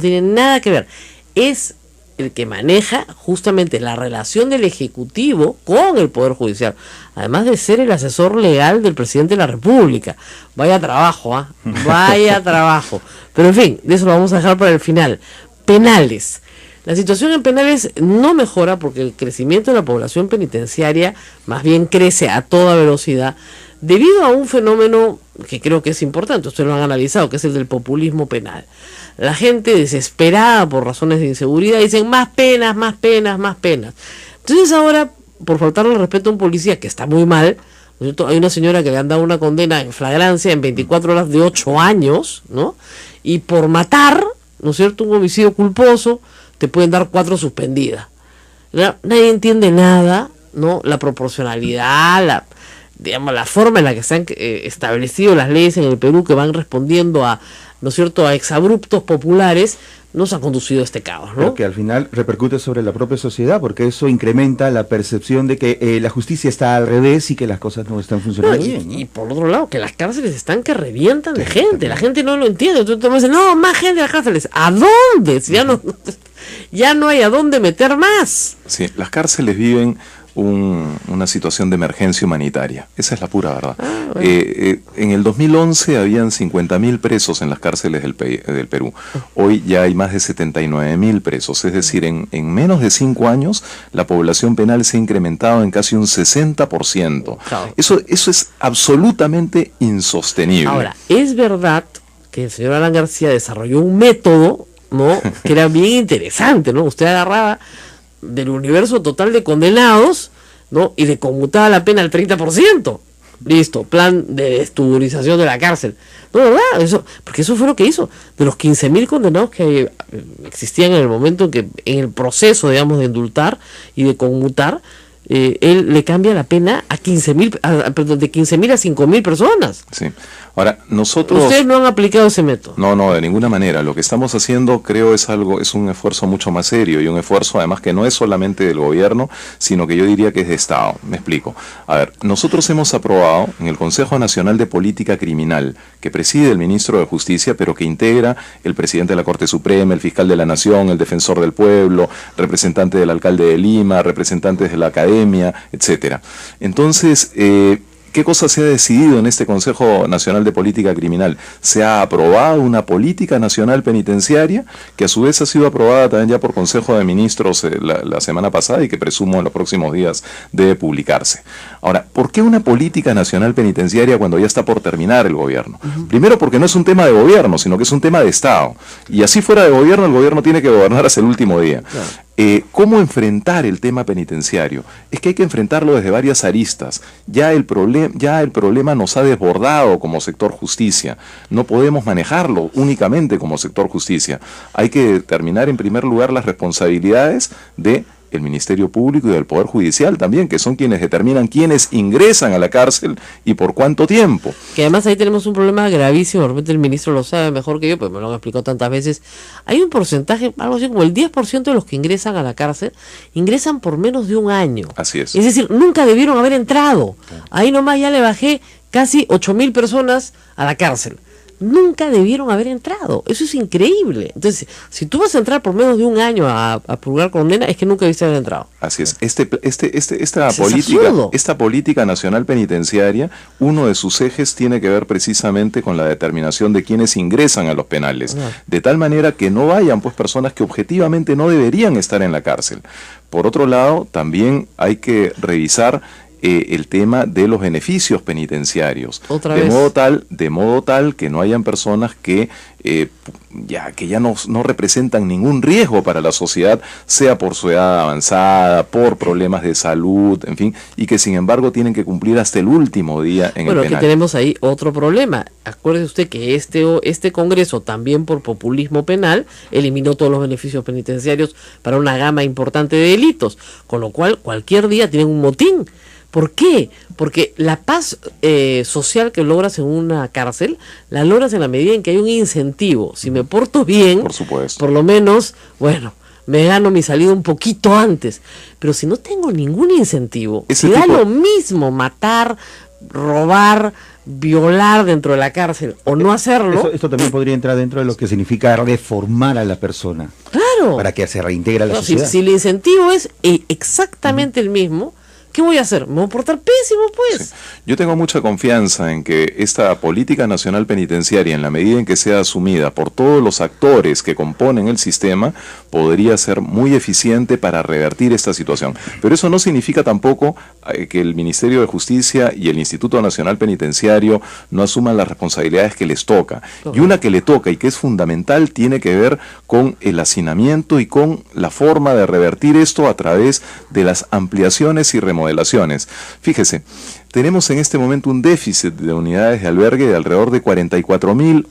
tiene nada que ver. Es el que maneja justamente la relación del Ejecutivo con el Poder Judicial, además de ser el asesor legal del presidente de la República. Vaya trabajo, vaya trabajo. Pero en fin, de eso lo vamos a dejar para el final. Penales. La situación en penales no mejora porque el crecimiento de la población penitenciaria más bien crece a toda velocidad debido a un fenómeno que creo que es importante, ustedes lo han analizado, que es el del populismo penal. La gente desesperada por razones de inseguridad dicen más penas, más penas, más penas. Entonces ahora, por faltarle el respeto a un policía, que está muy mal, ¿no es cierto? Hay una señora que le han dado una condena en flagrancia en 24 horas de 8 años, ¿no? Y por matar, ¿no es cierto?, un homicidio culposo, te pueden dar 4 suspendidas. Nadie entiende nada, ¿no? La proporcionalidad, la forma en la que se han establecido las leyes en el Perú que van respondiendo a, ¿no es cierto?, a exabruptos populares, nos ha conducido a este caos, ¿no? Pero que al final repercute sobre la propia sociedad, porque eso incrementa la percepción de que la justicia está al revés y que las cosas no están funcionando bien, ¿no? Y por otro lado, que las cárceles están que revientan de gente, la gente no lo entiende. Entonces me dicen, no, más gente en las cárceles. ¿A dónde? Si ya no hay a dónde meter más. Sí, las cárceles viven una situación de emergencia humanitaria. Esa es la pura verdad. Bueno. En el 2011 habían 50.000 presos en las cárceles del Perú. Hoy ya hay más de 79.000 presos. Es decir, en menos de 5 años la población penal se ha incrementado en casi un 60%. Claro. Eso es absolutamente insostenible. Ahora, es verdad que el señor Alan García desarrolló un método, ¿no?, que era bien interesante, ¿no? Usted agarraba del universo total de condenados, ¿no?, y le conmutaba la pena al 30%. Listo, plan de estuburización de la cárcel. No, ¿verdad? Porque eso fue lo que hizo. De los 15.000 condenados que existían en el momento en el proceso, digamos, de indultar y de conmutar, él le cambia la pena a 15.000, de 15.000 a 5.000 personas. Sí. Ahora, nosotros... Ustedes no han aplicado ese método. No, de ninguna manera. Lo que estamos haciendo, creo, es un esfuerzo mucho más serio y un esfuerzo, además, que no es solamente del gobierno, sino que yo diría que es de Estado. Me explico. A ver, nosotros hemos aprobado en el Consejo Nacional de Política Criminal, que preside el ministro de Justicia, pero que integra el presidente de la Corte Suprema, el fiscal de la Nación, el defensor del pueblo, representante del alcalde de Lima, representantes de la academia, etcétera. Entonces, ¿qué cosa se ha decidido en este Consejo Nacional de Política Criminal? Se ha aprobado una política nacional penitenciaria que a su vez ha sido aprobada también ya por Consejo de Ministros la semana pasada y que presumo en los próximos días debe publicarse. Ahora, ¿por qué una política nacional penitenciaria cuando ya está por terminar el gobierno? Primero porque no es un tema de gobierno, sino que es un tema de Estado. Y así fuera de gobierno, el gobierno tiene que gobernar hasta el último día. Claro. ¿Cómo enfrentar el tema penitenciario? Es que hay que enfrentarlo desde varias aristas. Ya el problema nos ha desbordado como sector justicia. No podemos manejarlo únicamente como sector justicia. Hay que determinar en primer lugar las responsabilidades de el Ministerio Público y del Poder Judicial también, que son quienes determinan quiénes ingresan a la cárcel y por cuánto tiempo. Que además ahí tenemos un problema gravísimo, de repente el ministro lo sabe mejor que yo, pues me lo han explicado tantas veces. Hay un porcentaje, algo así como el 10% de los que ingresan a la cárcel, ingresan por menos de un año. Así es. Es decir, nunca debieron haber entrado. Ahí nomás ya le bajé casi 8.000 personas a la cárcel. Nunca debieron haber entrado. Eso es increíble. Entonces, si tú vas a entrar por menos de un año a purgar condena, es que nunca debiste haber entrado. Así es. Esta política nacional penitenciaria, uno de sus ejes tiene que ver precisamente con la determinación de quienes ingresan a los penales. De tal manera que no vayan pues personas que objetivamente no deberían estar en la cárcel. Por otro lado, también hay que revisar el tema de los beneficios penitenciarios, de modo tal que no hayan personas que ya no representan ningún riesgo para la sociedad, sea por su edad avanzada, por problemas de salud, en fin, y que sin embargo tienen que cumplir hasta el último día en el penal. Bueno, que tenemos ahí otro problema. Acuérdese usted que este Congreso, también por populismo penal, eliminó todos los beneficios penitenciarios para una gama importante de delitos, con lo cual cualquier día tienen un motín. ¿Por qué? Porque la paz social que logras en una cárcel, la logras en la medida en que hay un incentivo. Si me porto bien, por supuesto, por lo menos, bueno, me gano mi salida un poquito antes. Pero si no tengo ningún incentivo, si da lo mismo matar, robar, violar dentro de la cárcel o no hacerlo. Esto también podría entrar dentro de lo que significa reformar a la persona. Claro. Para que se reintegre a la sociedad. Si el incentivo es exactamente el mismo, ¿qué voy a hacer? Me voy a portar pésimo, pues. Sí. Yo tengo mucha confianza en que esta política nacional penitenciaria, en la medida en que sea asumida por todos los actores que componen el sistema, podría ser muy eficiente para revertir esta situación. Pero eso no significa tampoco que el Ministerio de Justicia y el Instituto Nacional Penitenciario no asuman las responsabilidades que les toca. Y una que le toca y que es fundamental tiene que ver con el hacinamiento y con la forma de revertir esto a través de las ampliaciones y remodelaciones. Fíjese, tenemos en este momento un déficit de unidades de albergue de alrededor de 44.000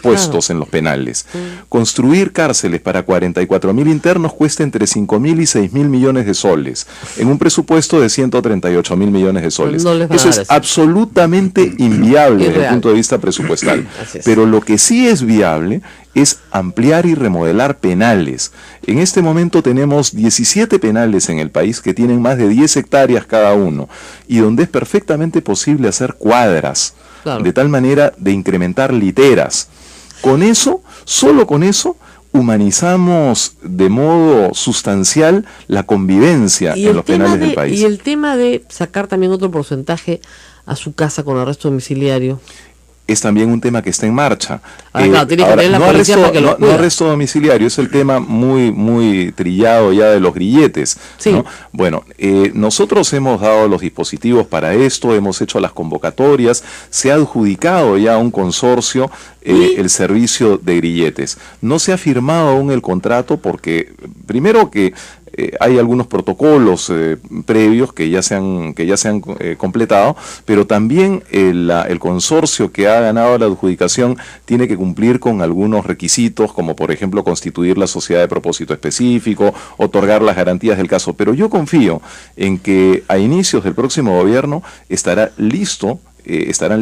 puestos en los penales. Construir cárceles para 44.000 internos cuesta entre 5.000 y 6.000 millones de soles, en un presupuesto de 138.000 millones de soles. Eso es absolutamente inviable desde el punto de vista presupuestal. Pero lo que sí es viable es ampliar y remodelar penales. En este momento tenemos 17 penales en el país que tienen más de 10 hectáreas cada uno y donde es perfectamente posible hacer cuadras, de tal manera de incrementar literas. Con eso, solo con eso, humanizamos de modo sustancial la convivencia en los penales del país. Y el tema de sacar también otro porcentaje a su casa con arresto domiciliario es también un tema que está en marcha. Claro, tiene que tener la policía para que lo cuida. No arresto domiciliario, es el tema muy trillado ya de los grilletes. Sí. ¿No? Bueno, nosotros hemos dado los dispositivos para esto, hemos hecho las convocatorias, se ha adjudicado ya a un consorcio el servicio de grilletes. No se ha firmado aún el contrato porque, primero que hay algunos protocolos previos que ya se han completado, pero también el consorcio que ha ganado la adjudicación tiene que cumplir con algunos requisitos, como por ejemplo constituir la sociedad de propósito específico, otorgar las garantías del caso. Pero yo confío en que a inicios del próximo gobierno estarán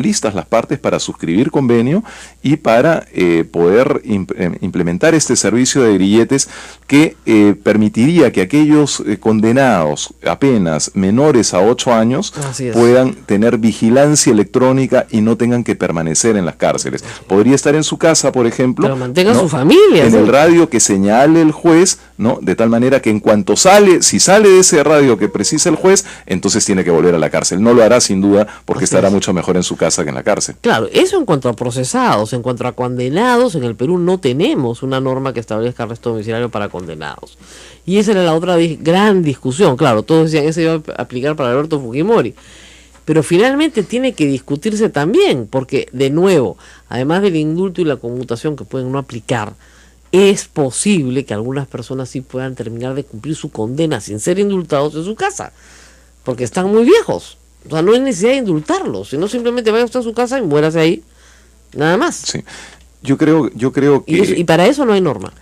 listas las partes para suscribir convenio y para poder implementar este servicio de grilletes que permitiría que aquellos condenados apenas menores a 8 años puedan tener vigilancia electrónica y no tengan que permanecer en las cárceles. Podría estar en su casa, por ejemplo, pero mantenga su familia, en el radio que señale el juez, ¿no? De tal manera que en cuanto si sale de ese radio que precisa el juez, entonces tiene que volver a la cárcel. No lo hará sin duda porque estará mucho mejor en su casa que en la cárcel. Claro, eso en cuanto a procesados. En cuanto a condenados, en el Perú no tenemos una norma que establezca arresto domiciliario para condenados. Y esa era la otra gran discusión. Claro, todos decían que se iba a aplicar para Alberto Fujimori. Pero finalmente tiene que discutirse también, porque de nuevo, además del indulto y la conmutación que pueden no aplicar, es posible que algunas personas sí puedan terminar de cumplir su condena sin ser indultados en su casa, porque están muy viejos. O sea, no hay necesidad de indultarlos, sino simplemente vaya usted a su casa y muérase ahí, nada más. Sí. Yo creo que... Y para eso no hay norma.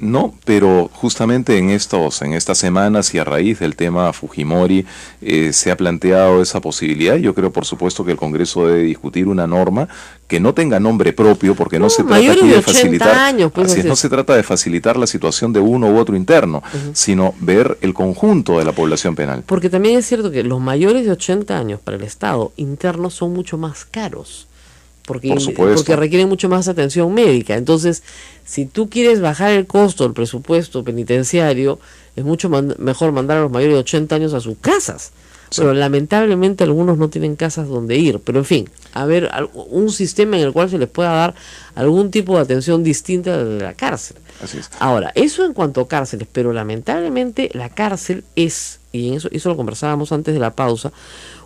No, pero justamente en estas semanas y a raíz del tema Fujimori se ha planteado esa posibilidad. Yo creo, por supuesto, que el Congreso debe discutir una norma que no tenga nombre propio, porque no se trata aquí de facilitar, no se trata de facilitar la situación de uno u otro interno, sino ver el conjunto de la población penal. Porque también es cierto que los mayores de 80 años para el Estado internos son mucho más caros. Porque requieren mucho más atención médica. Entonces, si tú quieres bajar el costo del presupuesto penitenciario, es mucho mejor mandar a los mayores de 80 años a sus casas. Sí. Pero lamentablemente algunos no tienen casas donde ir. Pero en fin, a ver, un sistema en el cual se les pueda dar algún tipo de atención distinta de la cárcel. Así es. Ahora, eso en cuanto a cárceles, pero lamentablemente la cárcel es, y en eso lo conversábamos antes de la pausa,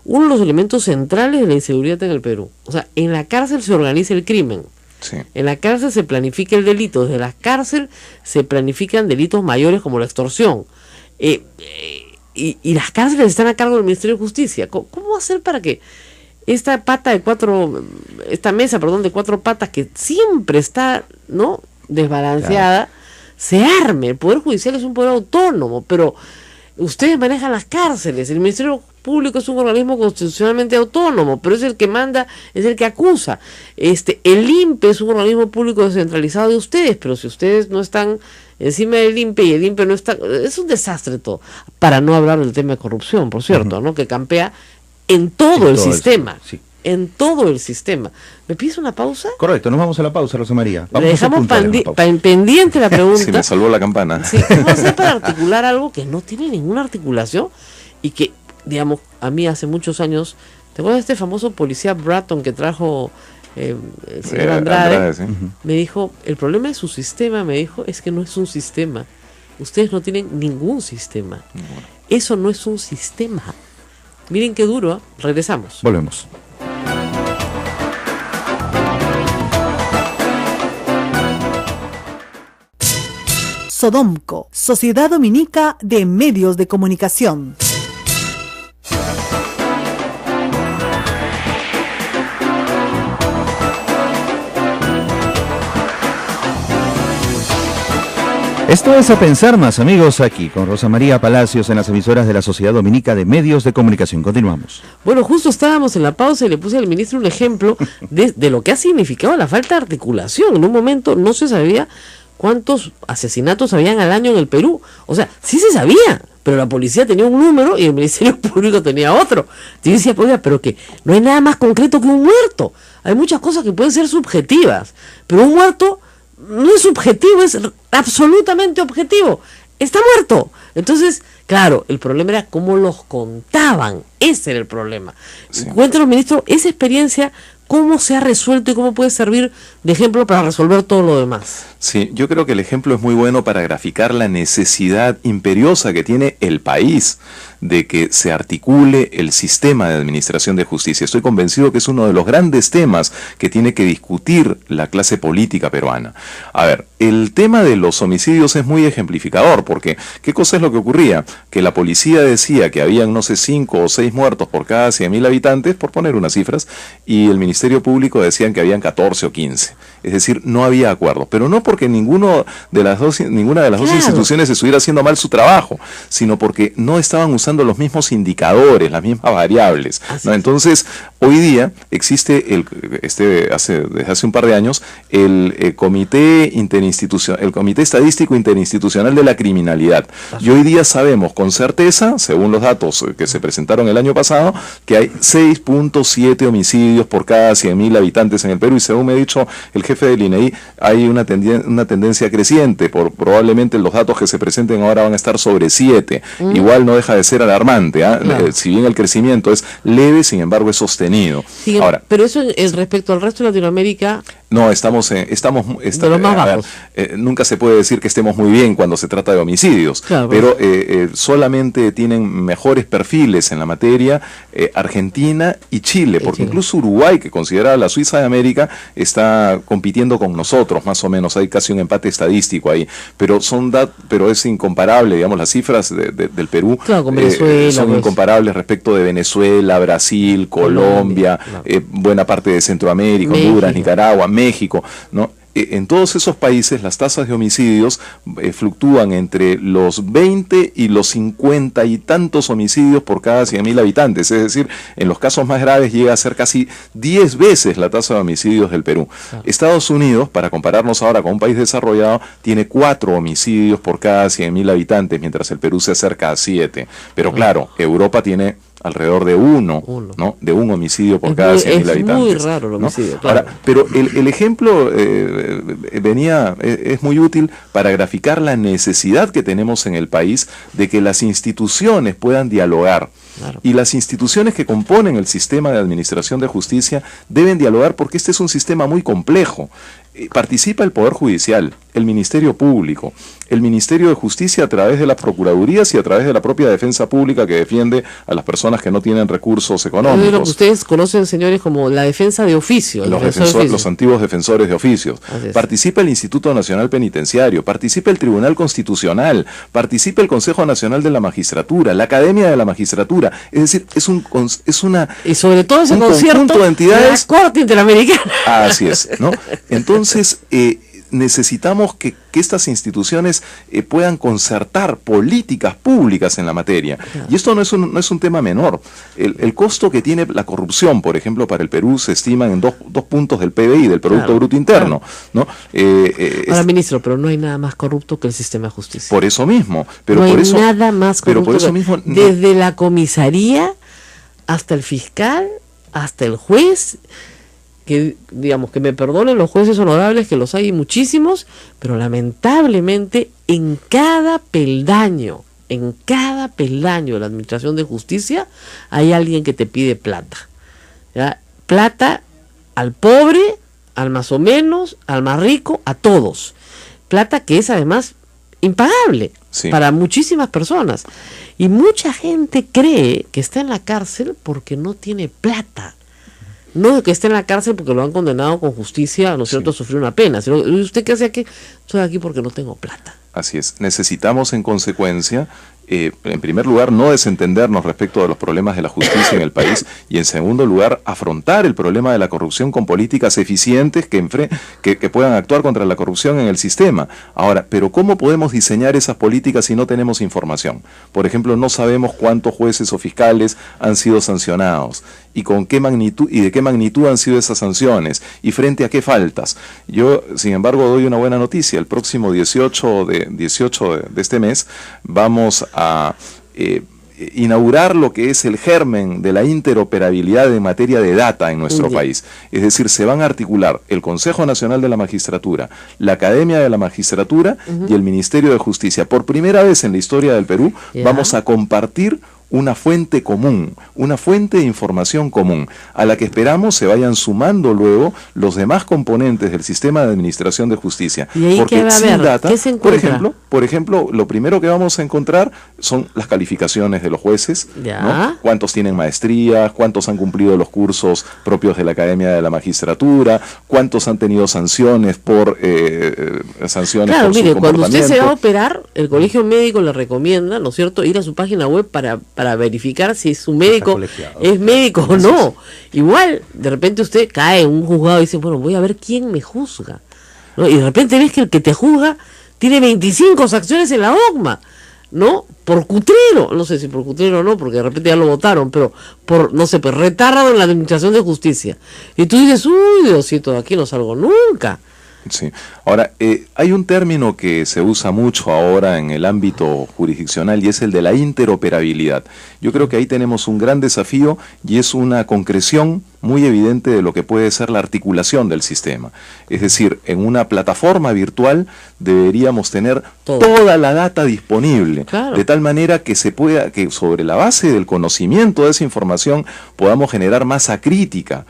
uno de los elementos centrales de la inseguridad en el Perú. O sea, en la cárcel se organiza el crimen. Sí. En la cárcel se planifica el delito. Desde la cárcel se planifican delitos mayores como la extorsión. Y las cárceles están a cargo del Ministerio de Justicia. ¿Cómo hacer para que esta mesa de cuatro patas que siempre está, ¿no?, desbalanceada, claro, se arme? El Poder Judicial es un poder autónomo, pero ustedes manejan las cárceles. El Ministerio Público es un organismo constitucionalmente autónomo, pero es el que manda, es el que acusa. El INPE es un organismo público descentralizado de ustedes, pero si ustedes no están encima del INPE y el INPE no está, es un desastre todo. Para no hablar del tema de corrupción, por cierto, ¿no?, que campea en todo el sistema. Sí. En todo el sistema. ¿Me pides una pausa? Correcto, nos vamos a la pausa, Rosa María. Le dejamos pendiente la pregunta. Si me salvó la campana. Sí, ¿cómo hacer para articular algo que no tiene ninguna articulación? Y que, digamos, a mí hace muchos años, ¿te acuerdas de este famoso policía Bratton que trajo el señor Andrade? Sí. Me dijo, el problema de su sistema, me dijo, es que no es un sistema. Ustedes no tienen ningún sistema. Eso no es un sistema. Miren qué duro, ¿eh? Regresamos. Volvemos. Sodomco, Sociedad Dominica de Medios de Comunicación. Esto es A Pensar Más, amigos, aquí con Rosa María Palacios en las emisoras de la Sociedad Dominica de Medios de Comunicación. Continuamos. Bueno, justo estábamos en la pausa y le puse al ministro un ejemplo de lo que ha significado la falta de articulación. En un momento no se sabía cuántos asesinatos habían al año en el Perú. O sea, sí se sabía, pero la policía tenía un número y el Ministerio Público tenía otro. Yo decía, oiga, pero que no hay nada más concreto que un muerto. Hay muchas cosas que pueden ser subjetivas, pero un muerto no es subjetivo, es absolutamente objetivo. Está muerto. Entonces, claro, el problema era cómo los contaban. Ese era el problema. Sí. Cuéntanos, ministro, esa experiencia, ¿cómo se ha resuelto y cómo puede servir de ejemplo para resolver todo lo demás? Sí, yo creo que el ejemplo es muy bueno para graficar la necesidad imperiosa que tiene el país de que se articule el sistema de administración de justicia. Estoy convencido que es uno de los grandes temas que tiene que discutir la clase política peruana. A ver, el tema de los homicidios es muy ejemplificador, porque ¿qué cosa es lo que ocurría? Que la policía decía que habían, no sé, 5 o 6 muertos por cada 100.000 habitantes, por poner unas cifras, y el Ministerio Público decían que habían 14 o 15. Es decir, no había acuerdo, pero no porque ninguna de las dos instituciones estuviera haciendo mal su trabajo, sino porque no estaban usando los mismos indicadores, las mismas variables, ¿no? Entonces, hoy día existe desde hace un par de años el Comité Estadístico Interinstitucional de la Criminalidad. Y hoy día sabemos con certeza, según los datos que se presentaron el año pasado, que hay 6.7 homicidios por cada 100.000 habitantes en el Perú, y según me ha dicho el jefe del INEI, hay una tendencia creciente. Probablemente los datos que se presenten ahora van a estar sobre 7. Igual no deja de ser alarmante, ¿eh? Claro. Si bien el crecimiento es leve, sin embargo es sostenido. Sí, ahora, pero eso es respecto al resto de Latinoamérica. No, estamos de los más bajos. Nunca se puede decir que estemos muy bien cuando se trata de homicidios, claro, pero solamente tienen mejores perfiles en la materia Argentina y Chile, porque incluso Uruguay, que considera la Suiza de América, está compitiendo con nosotros, más o menos. Hay casi un empate estadístico ahí, pero es incomparable, digamos, las cifras del Perú, claro, con Venezuela, son incomparables respecto de Venezuela, Brasil, Colombia, claro, buena parte de Centroamérica, Honduras, Nicaragua, México, ¿no? En todos esos países las tasas de homicidios fluctúan entre los 20 y los 50 y tantos homicidios por cada 100.000 habitantes, es decir, en los casos más graves llega a ser casi 10 veces la tasa de homicidios del Perú. Estados Unidos, para compararnos ahora con un país desarrollado, tiene 4 homicidios por cada 100.000 habitantes, mientras el Perú se acerca a 7. Pero claro, Europa tiene alrededor de uno, ¿no? De un homicidio por cada 100.000 habitantes. Es muy raro el homicidio, ¿no? claro. Ahora, pero el ejemplo es muy útil para graficar la necesidad que tenemos en el país de que las instituciones puedan dialogar. Claro. Y las instituciones que componen el sistema de administración de justicia deben dialogar porque este es un sistema muy complejo. Participa el Poder Judicial, el Ministerio Público, el Ministerio de Justicia a través de las Procuradurías y a través de la propia Defensa Pública que defiende a las personas que no tienen recursos económicos. Es lo que ustedes conocen, señores, como la defensa de oficio. Los antiguos defensores de oficios. Participa el Instituto Nacional Penitenciario, participa el Tribunal Constitucional, participa el Consejo Nacional de la Magistratura, la Academia de la Magistratura. Es decir, es una y sobre todo ese concierto de entidades, la Corte Interamericana. Así es, ¿no? Entonces, necesitamos que estas instituciones puedan concertar políticas públicas en la materia. Claro. Y esto no es un tema menor. El costo que tiene la corrupción, por ejemplo, para el Perú se estima en dos puntos del PBI, del Producto Bruto Interno. ¿No? Ahora, ministro, pero no hay nada más corrupto que el sistema de justicia. Por eso mismo. Pero no por hay eso, nada más corrupto. Pero por eso mismo, desde la comisaría hasta el fiscal, hasta el juez, que digamos, que me perdonen los jueces honorables, que los hay muchísimos, pero lamentablemente en cada peldaño de la administración de justicia hay alguien que te pide plata, ¿ya? Plata al pobre, al más o menos, al más rico, a todos. Plata que es además impagable para muchísimas personas. Y mucha gente cree que está en la cárcel porque no tiene plata. No que esté en la cárcel porque lo han condenado con justicia, ¿no es cierto?, a sufrir una pena. Sino, ¿usted qué hace aquí? Estoy aquí porque no tengo plata. Así es. Necesitamos, en consecuencia, en primer lugar, no desentendernos respecto de los problemas de la justicia en el país y, en segundo lugar, afrontar el problema de la corrupción con políticas eficientes que puedan actuar contra la corrupción en el sistema. Ahora, ¿pero cómo podemos diseñar esas políticas si no tenemos información? Por ejemplo, no sabemos cuántos jueces o fiscales han sido sancionados y con qué magnitud y de qué magnitud han sido esas sanciones y frente a qué faltas. Yo, sin embargo, doy una buena noticia. El próximo 18 de este mes vamos a inaugurar lo que es el germen de la interoperabilidad en materia de data en nuestro país. Es decir, se van a articular el Consejo Nacional de la Magistratura, la Academia de la Magistratura y el Ministerio de Justicia. Por primera vez en la historia del Perú vamos a compartir una fuente común, una fuente de información común, a la que esperamos se vayan sumando luego los demás componentes del sistema de administración de justicia. ¿Y ahí porque qué va a haber? data, ¿Qué se encuentra? por ejemplo, lo primero que vamos a encontrar son las calificaciones de los jueces, ¿no? Cuántos tienen maestrías, cuántos han cumplido los cursos propios de la Academia de la Magistratura, cuántos han tenido sanciones por sanciones por su comportamiento. Cuando usted se va a operar, el colegio médico le recomienda, ¿no es cierto?, ir a su página web para verificar si su médico es médico o no. Igual, de repente usted cae en un juzgado y dice, bueno, voy a ver quién me juzga, ¿no? Y de repente ves que el que te juzga tiene 25 sanciones en la OCMA, ¿no? Por cutrero, no sé si por cutrero o no, porque de repente ya lo votaron, pero por, no sé, pues retardo en la administración de justicia. Y tú dices, uy, Diosito, de aquí no salgo nunca. Sí. Ahora, hay un término que se usa mucho ahora en el ámbito jurisdiccional y es el de la interoperabilidad. Yo creo que ahí tenemos un gran desafío y es una concreción muy evidente de lo que puede ser la articulación del sistema. Es decir, en una plataforma virtual deberíamos tener toda la data disponible, de tal manera que se pueda, que sobre la base del conocimiento de esa información podamos generar masa crítica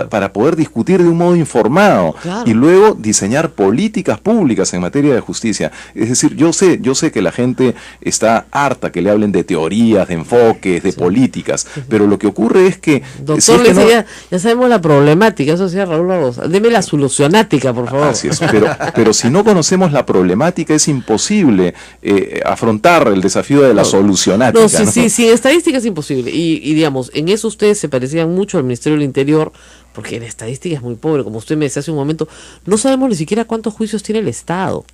para poder discutir de un modo informado y luego diseñar políticas públicas en materia de justicia. Es decir, yo sé que la gente está harta que le hablen de teorías, de enfoques, de políticas, pero lo que ocurre es que... Doctor, si es que ya sabemos la problemática, eso decía Raúl Barbosa. Deme la solucionática, por favor. Así es, pero si no conocemos la problemática es imposible afrontar el desafío de la solucionática. Sí, en estadística es imposible. Y digamos, en eso ustedes se parecían mucho al Ministerio del Interior, porque la estadística es muy pobre, como usted me decía hace un momento, no sabemos ni siquiera cuántos juicios tiene el Estado.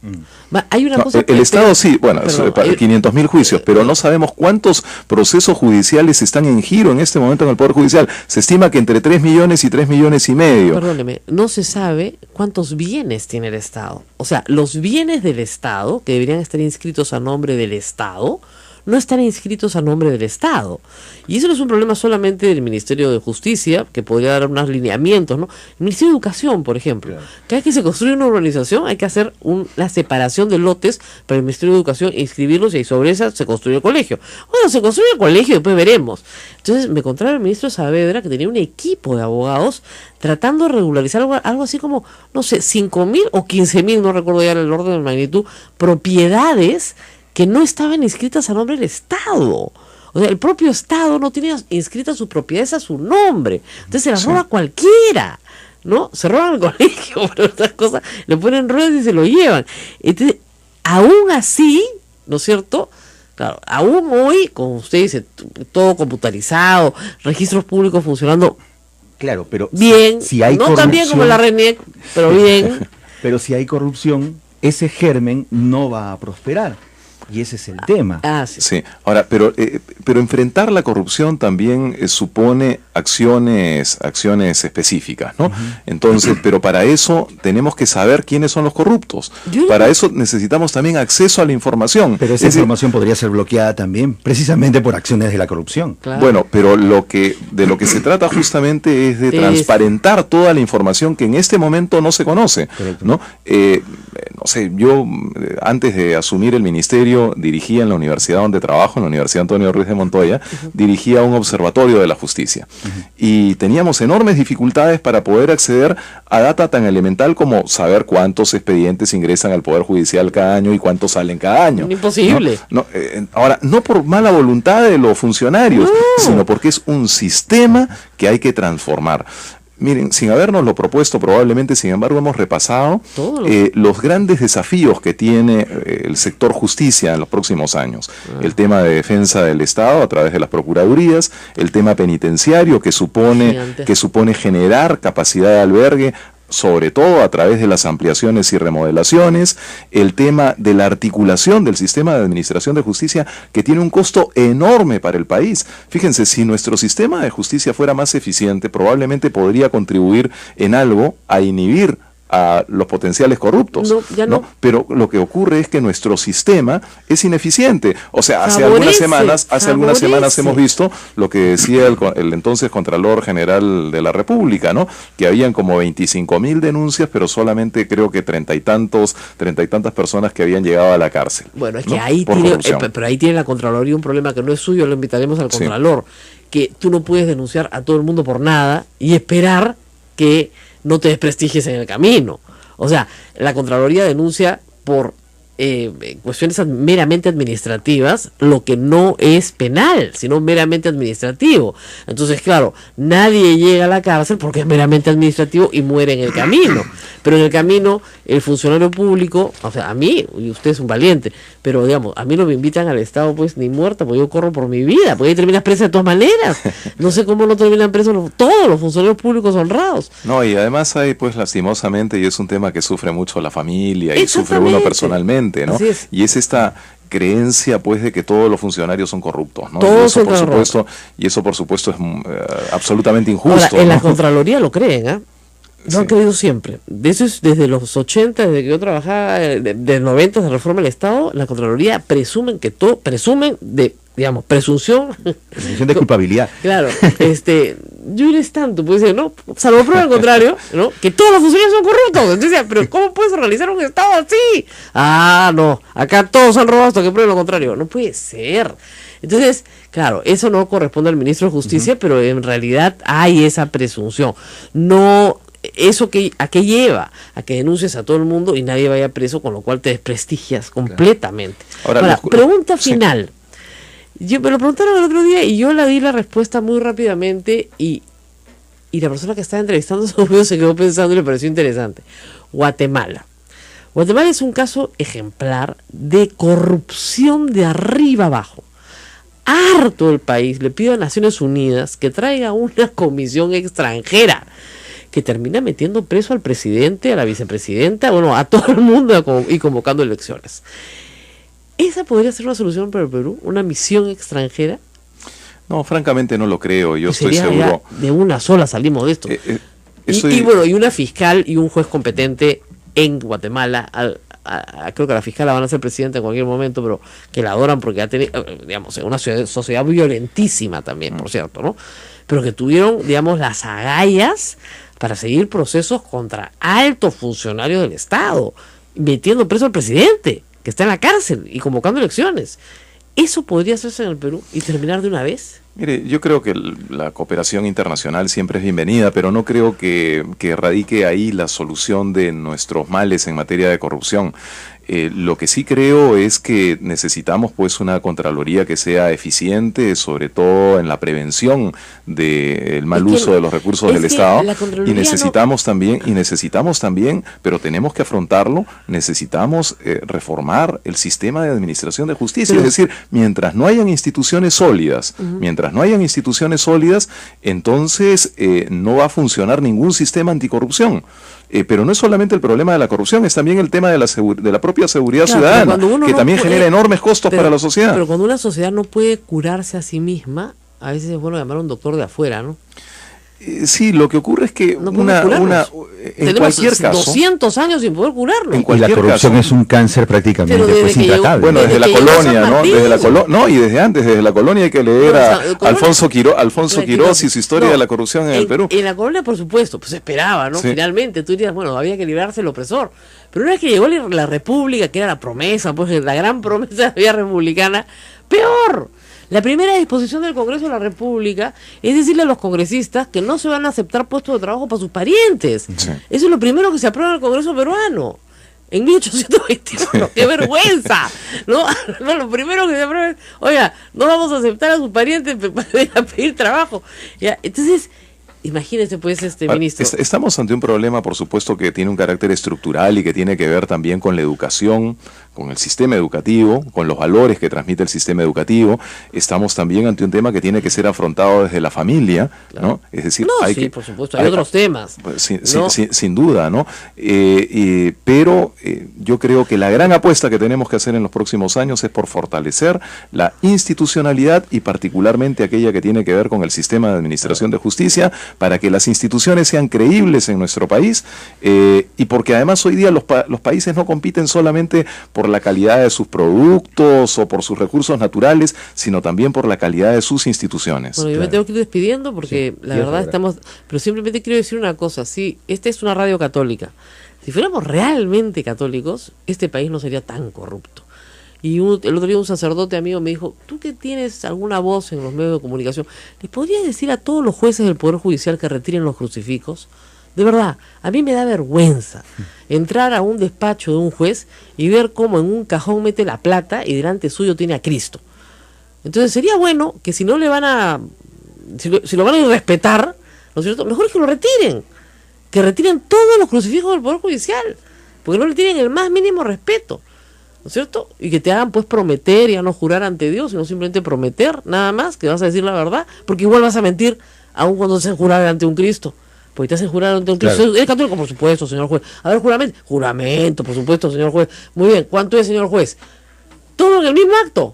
Hay una cosa el Estado sí, bueno, 500.000 juicios, pero no sabemos cuántos procesos judiciales están en giro en este momento en el Poder Judicial. Se estima que entre 3 millones y 3 millones y medio. Perdóneme, no se sabe cuántos bienes tiene el Estado. O sea, los bienes del Estado, que deberían estar inscritos a nombre del Estado, no están inscritos a nombre del Estado. Y eso no es un problema solamente del Ministerio de Justicia, que podría dar unos lineamientos, ¿no? El Ministerio de Educación, por ejemplo. Claro. Cada vez que se construye una urbanización hay que hacer la separación de lotes para el Ministerio de Educación, inscribirlos y sobre esa se construye el colegio. Bueno, se construye el colegio y después veremos. Entonces me encontraba el ministro Saavedra, que tenía un equipo de abogados tratando de regularizar algo así como, no sé, 5.000 o 15.000, no recuerdo ya el orden de magnitud, propiedades que no estaban inscritas a nombre del Estado. O sea, el propio Estado no tenía inscritas sus propiedades a su nombre. Entonces se las roba cualquiera, ¿no? Se roban el colegio, pero otras cosas, le ponen ruedas y se lo llevan. Entonces, aún así, ¿no es cierto? Claro, aún hoy, como usted dice, todo computarizado, registros públicos funcionando. Claro, pero bien, si hay no tan bien como la RENIEC, pero bien. Pero si hay corrupción, ese germen no va a prosperar. Y ese es el tema. Sí. Sí. Ahora, pero enfrentar la corrupción también supone acciones específicas, ¿no? Entonces, pero para eso tenemos que saber quiénes son los corruptos. Para eso necesitamos también acceso a la información. Pero esa información podría ser bloqueada también, precisamente por acciones de la corrupción. Claro. Bueno, pero de lo que se trata justamente es de transparentar toda la información que en este momento no se conoce, ¿no? No sé, yo antes de asumir el ministerio dirigía en la universidad donde trabajo, en la Universidad Antonio Ruiz de Montoya, dirigía un observatorio de la justicia. Y teníamos enormes dificultades para poder acceder a data tan elemental como saber cuántos expedientes ingresan al Poder Judicial cada año y cuántos salen cada año. Imposible. Ahora, no por mala voluntad de los funcionarios, sino porque es un sistema que hay que transformar. Miren, sin habernoslo propuesto probablemente, sin embargo, hemos repasado los grandes desafíos que tiene el sector justicia en los próximos años. El tema de defensa del Estado a través de las procuradurías, el tema penitenciario que supone generar capacidad de albergue, sobre todo a través de las ampliaciones y remodelaciones, el tema de la articulación del sistema de administración de justicia, que tiene un costo enorme para el país. Fíjense, si nuestro sistema de justicia fuera más eficiente, probablemente podría contribuir en algo a inhibir a los potenciales corruptos, ¿no? Pero lo que ocurre es que nuestro sistema es ineficiente. O sea, hace algunas semanas hemos visto lo que decía el entonces Contralor General de la República, ¿no? Que habían como 25.000 denuncias, pero solamente creo que 30 y tantas personas que habían llegado a la cárcel. Bueno, es que ahí tiene la Contraloría un problema que no es suyo, lo invitaremos al Contralor, que tú no puedes denunciar a todo el mundo por nada y esperar que no te desprestigies en el camino. O sea, la Contraloría denuncia por cuestiones meramente administrativas lo que no es penal, sino meramente administrativo. Entonces, claro, nadie llega a la cárcel porque es meramente administrativo y muere en el camino. Pero en el camino, el funcionario público, o sea, a mí, y usted es un valiente, pero digamos, a mí no me invitan al Estado pues ni muerta, porque yo corro por mi vida, porque ahí terminas presa de todas maneras. No sé cómo no terminan presos todos los funcionarios públicos honrados. No, y además hay pues lastimosamente, y es un tema que sufre mucho la familia y sufre uno personalmente, ¿no? Y es esta creencia pues de que todos los funcionarios son corruptos, ¿no? Todos y eso por supuesto es absolutamente injusto. Ahora, en la Contraloría lo creen, ¿eh? Lo han creído siempre. De eso es desde los 80, desde que yo trabajaba, de 90 de reforma del Estado, la Contraloría presumen de, digamos, presunción de culpabilidad. Claro, juris tanto, puede decir, ¿no? Salvo prueba al contrario, ¿no? Que todos los funcionarios son corruptos. Entonces, pero ¿cómo puedes realizar un Estado así? No, acá todos han robado hasta que prueben lo contrario. No puede ser. Entonces, claro, eso no corresponde al ministro de Justicia, pero en realidad hay esa presunción. No, ¿eso a qué lleva? A que denuncies a todo el mundo y nadie vaya preso, con lo cual te desprestigias completamente. Ahora, pregunta final. Me lo preguntaron el otro día y yo le di la respuesta muy rápidamente y la persona que estaba entrevistando se quedó pensando y le pareció interesante. Guatemala. Guatemala es un caso ejemplar de corrupción de arriba abajo. Harto el país, le pido a Naciones Unidas que traiga una comisión extranjera que termina metiendo preso al presidente, a la vicepresidenta, bueno, a todo el mundo y convocando elecciones. ¿Esa podría ser una solución para el Perú? ¿Una misión extranjera? No, francamente no lo creo. Yo estoy seguro. De una sola salimos de esto. Y una fiscal y un juez competente en Guatemala. Creo que la fiscal la van a ser presidenta en cualquier momento, pero que la adoran porque ha tenido, digamos, una sociedad violentísima también, por cierto, ¿no? Pero que tuvieron, digamos, las agallas para seguir procesos contra altos funcionarios del Estado, metiendo preso al presidente, que está en la cárcel y convocando elecciones. ¿Eso podría hacerse en el Perú y terminar de una vez? Mire, yo creo que la cooperación internacional siempre es bienvenida, pero no creo que radique ahí la solución de nuestros males en materia de corrupción. Lo que sí creo es que necesitamos pues una Contraloría que sea eficiente, sobre todo en la prevención del mal uso de los recursos del Estado, y necesitamos también, pero tenemos que afrontarlo, necesitamos reformar el sistema de administración de justicia, es decir, mientras no hayan instituciones sólidas, entonces no va a funcionar ningún sistema anticorrupción. Pero no es solamente el problema de la corrupción, es también el tema de la propia seguridad ciudadana, que también genera enormes costos para la sociedad. Pero cuando una sociedad no puede curarse a sí misma, a veces es bueno llamar a un doctor de afuera, ¿no? Sí, lo que ocurre es que en cualquier caso 200 años sin poder curarnos. Y la corrupción es un cáncer prácticamente pues intratable. Bueno, desde la colonia, ¿no? Y desde antes, desde la colonia hay que leer a Alfonso Quirós y su historia de la corrupción en el Perú. En la colonia, por supuesto, pues se esperaba, ¿no? Sí. Finalmente, tú dirías, bueno, había que librarse del opresor. Pero una vez que llegó la República, que era la promesa, pues la gran promesa de la vida republicana, peor. La primera disposición del Congreso de la República es decirle a los congresistas que no se van a aceptar puestos de trabajo para sus parientes. Sí. Eso es lo primero que se aprueba en el Congreso peruano. En 1821, ¡qué vergüenza! ¿No? Lo primero que se aprueba es, oiga, no vamos a aceptar a sus parientes para pedir trabajo. Ya, entonces, imagínese pues, ministro. Estamos ante un problema, por supuesto, que tiene un carácter estructural y que tiene que ver también con la educación, con el sistema educativo, con los valores que transmite el sistema educativo. Estamos también ante un tema que tiene que ser afrontado desde la familia, claro. ¿No? Es decir, por supuesto, hay otros temas. Sin duda, ¿no? Pero yo creo que la gran apuesta que tenemos que hacer en los próximos años es por fortalecer la institucionalidad y particularmente aquella que tiene que ver con el sistema de administración de justicia, para que las instituciones sean creíbles en nuestro país y porque además hoy día los países no compiten solamente por la calidad de sus productos o por sus recursos naturales, sino también por la calidad de sus instituciones. Bueno, yo me tengo que ir despidiendo porque la verdad estamos... Pero simplemente quiero decir una cosa, sí, esta es una radio católica. Si fuéramos realmente católicos, este país no sería tan corrupto. Y el otro día un sacerdote amigo me dijo, tú que tienes alguna voz en los medios de comunicación, ¿les podrías decir a todos los jueces del Poder Judicial que retiren los crucifijos? De verdad, a mí me da vergüenza entrar a un despacho de un juez y ver cómo en un cajón mete la plata y delante suyo tiene a Cristo. Entonces sería bueno que si no le van a... Si lo van a irrespetar, ¿no es cierto? Mejor es que lo retiren. Que retiren todos los crucifijos del Poder Judicial. Porque no le tienen el más mínimo respeto. ¿No es cierto? Y que te hagan pues prometer y ya no jurar ante Dios, sino simplemente prometer, nada más, que vas a decir la verdad, porque igual vas a mentir aun cuando se jurar ante un Cristo. Porque te hacen jurar ante un Cristo. Claro. ¿Eres católico? Por supuesto, señor juez. A ver, juramento. Juramento, por supuesto, señor juez. Muy bien, ¿cuánto es, señor juez? Todo en el mismo acto.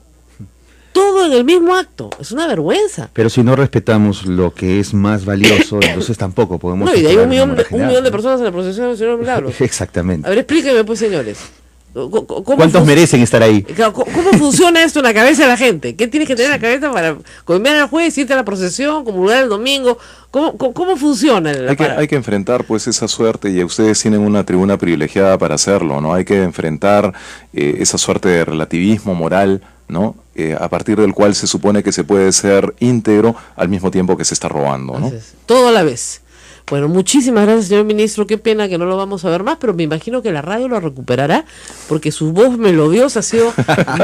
Todo en el mismo acto. Es una vergüenza. Pero si no respetamos lo que es más valioso, entonces tampoco podemos... No, y hay un millón de personas en la procesión del Señor Milagros. Exactamente. A ver, explíqueme pues, señores. ¿Cuántos merecen estar ahí? ¿Cómo funciona esto en la cabeza de la gente? ¿Qué tienes que tener en la cabeza para comer al juez, irte a la procesión, comulgar el domingo? ¿Cómo funciona? Hay que enfrentar pues esa suerte, y ustedes tienen una tribuna privilegiada para hacerlo, ¿no? Hay que enfrentar esa suerte de relativismo moral, ¿no? A partir del cual se supone que se puede ser íntegro al mismo tiempo que se está robando, ¿no? Todo a la vez. Bueno, muchísimas gracias, señor ministro. Qué pena que no lo vamos a ver más, pero me imagino que la radio lo recuperará, porque su voz melodiosa ha sido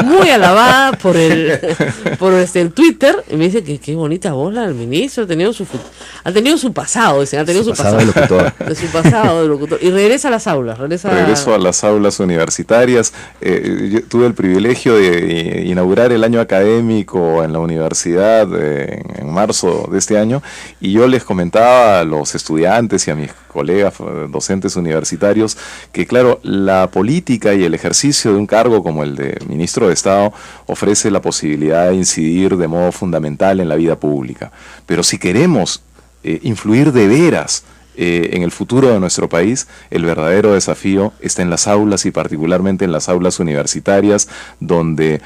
muy alabada por el Twitter. Y me dice que qué bonita voz la del ministro. Ha tenido su pasado, dicen, su pasado de locutor. De su pasado de locutor. Y regresa a las aulas. Regreso a las aulas universitarias. Yo tuve el privilegio de inaugurar el año académico en la universidad en marzo de este año, y yo les comentaba a los estudiantes estudiantes y a mis colegas docentes universitarios que, claro, la política y el ejercicio de un cargo como el de ministro de Estado ofrece la posibilidad de incidir de modo fundamental en la vida pública. Pero si queremos influir de veras en el futuro de nuestro país, el verdadero desafío está en las aulas y particularmente en las aulas universitarias, donde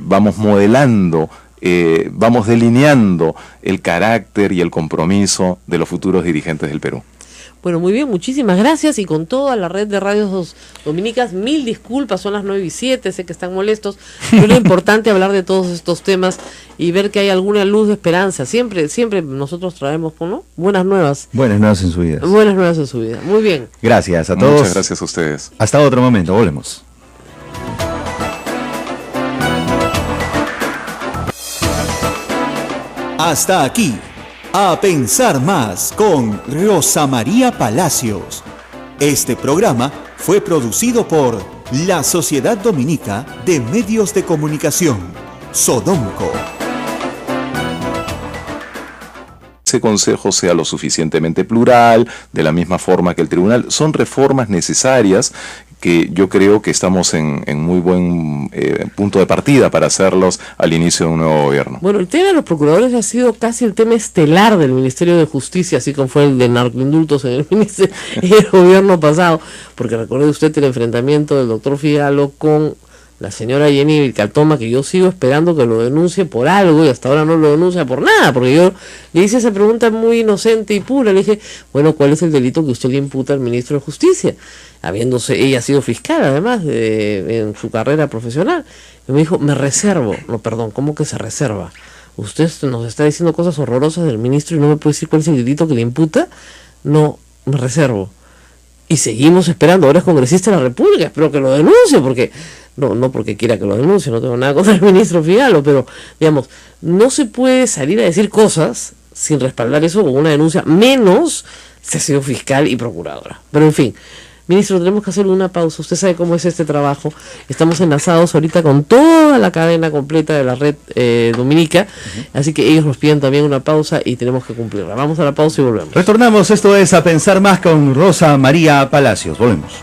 vamos modelando, vamos delineando el carácter y el compromiso de los futuros dirigentes del Perú. Bueno, muy bien, muchísimas gracias, y con toda la red de radios dominicas, mil disculpas, son las 9:07, sé que están molestos, pero es importante hablar de todos estos temas y ver que hay alguna luz de esperanza. Siempre nosotros traemos, ¿no?, buenas nuevas. Buenas nuevas en su vida. Buenas nuevas en su vida. Muy bien. Gracias a todos. Muchas gracias a ustedes. Hasta otro momento, volvemos. Hasta aquí, A Pensar Más con Rosa María Palacios. Este programa fue producido por la Sociedad Dominica de Medios de Comunicación, Sodomco. Ese consejo sea lo suficientemente plural, de la misma forma que el tribunal. Son reformas necesarias que yo creo que estamos en muy buen punto de partida para hacerlos al inicio de un nuevo gobierno. Bueno, el tema de los procuradores ha sido casi el tema estelar del Ministerio de Justicia, así como fue el de narcoindultos en el gobierno pasado, porque recuerde usted el enfrentamiento del doctor Figalo con la señora Jenny Vilcatoma, que yo sigo esperando que lo denuncie por algo y hasta ahora no lo denuncia por nada, porque yo le hice esa pregunta muy inocente y pura, le dije, bueno, ¿cuál es el delito que usted le imputa al ministro de Justicia? Habiéndose ella sido fiscal además en su carrera profesional. Y me dijo, me reservo. No, perdón, ¿cómo que se reserva? Usted nos está diciendo cosas horrorosas del ministro y no me puede decir cuál es el delito que le imputa. No, me reservo. Y seguimos esperando. Ahora es congresista de la República, espero que lo denuncie, porque no porque quiera que lo denuncie, no tengo nada contra el ministro Figalo, pero digamos, no se puede salir a decir cosas sin respaldar eso con una denuncia, menos si ha sido fiscal y procuradora. Pero en fin, ministro, tenemos que hacer una pausa. Usted sabe cómo es este trabajo. Estamos enlazados ahorita con toda la cadena completa de la red dominica, así que ellos nos piden también una pausa y tenemos que cumplirla. Vamos a la pausa y volvemos. Retornamos, esto es A Pensar Más con Rosa María Palacios. Volvemos.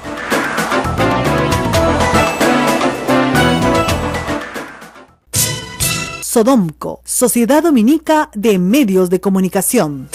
Sodomco, Sociedad Dominica de Medios de Comunicación.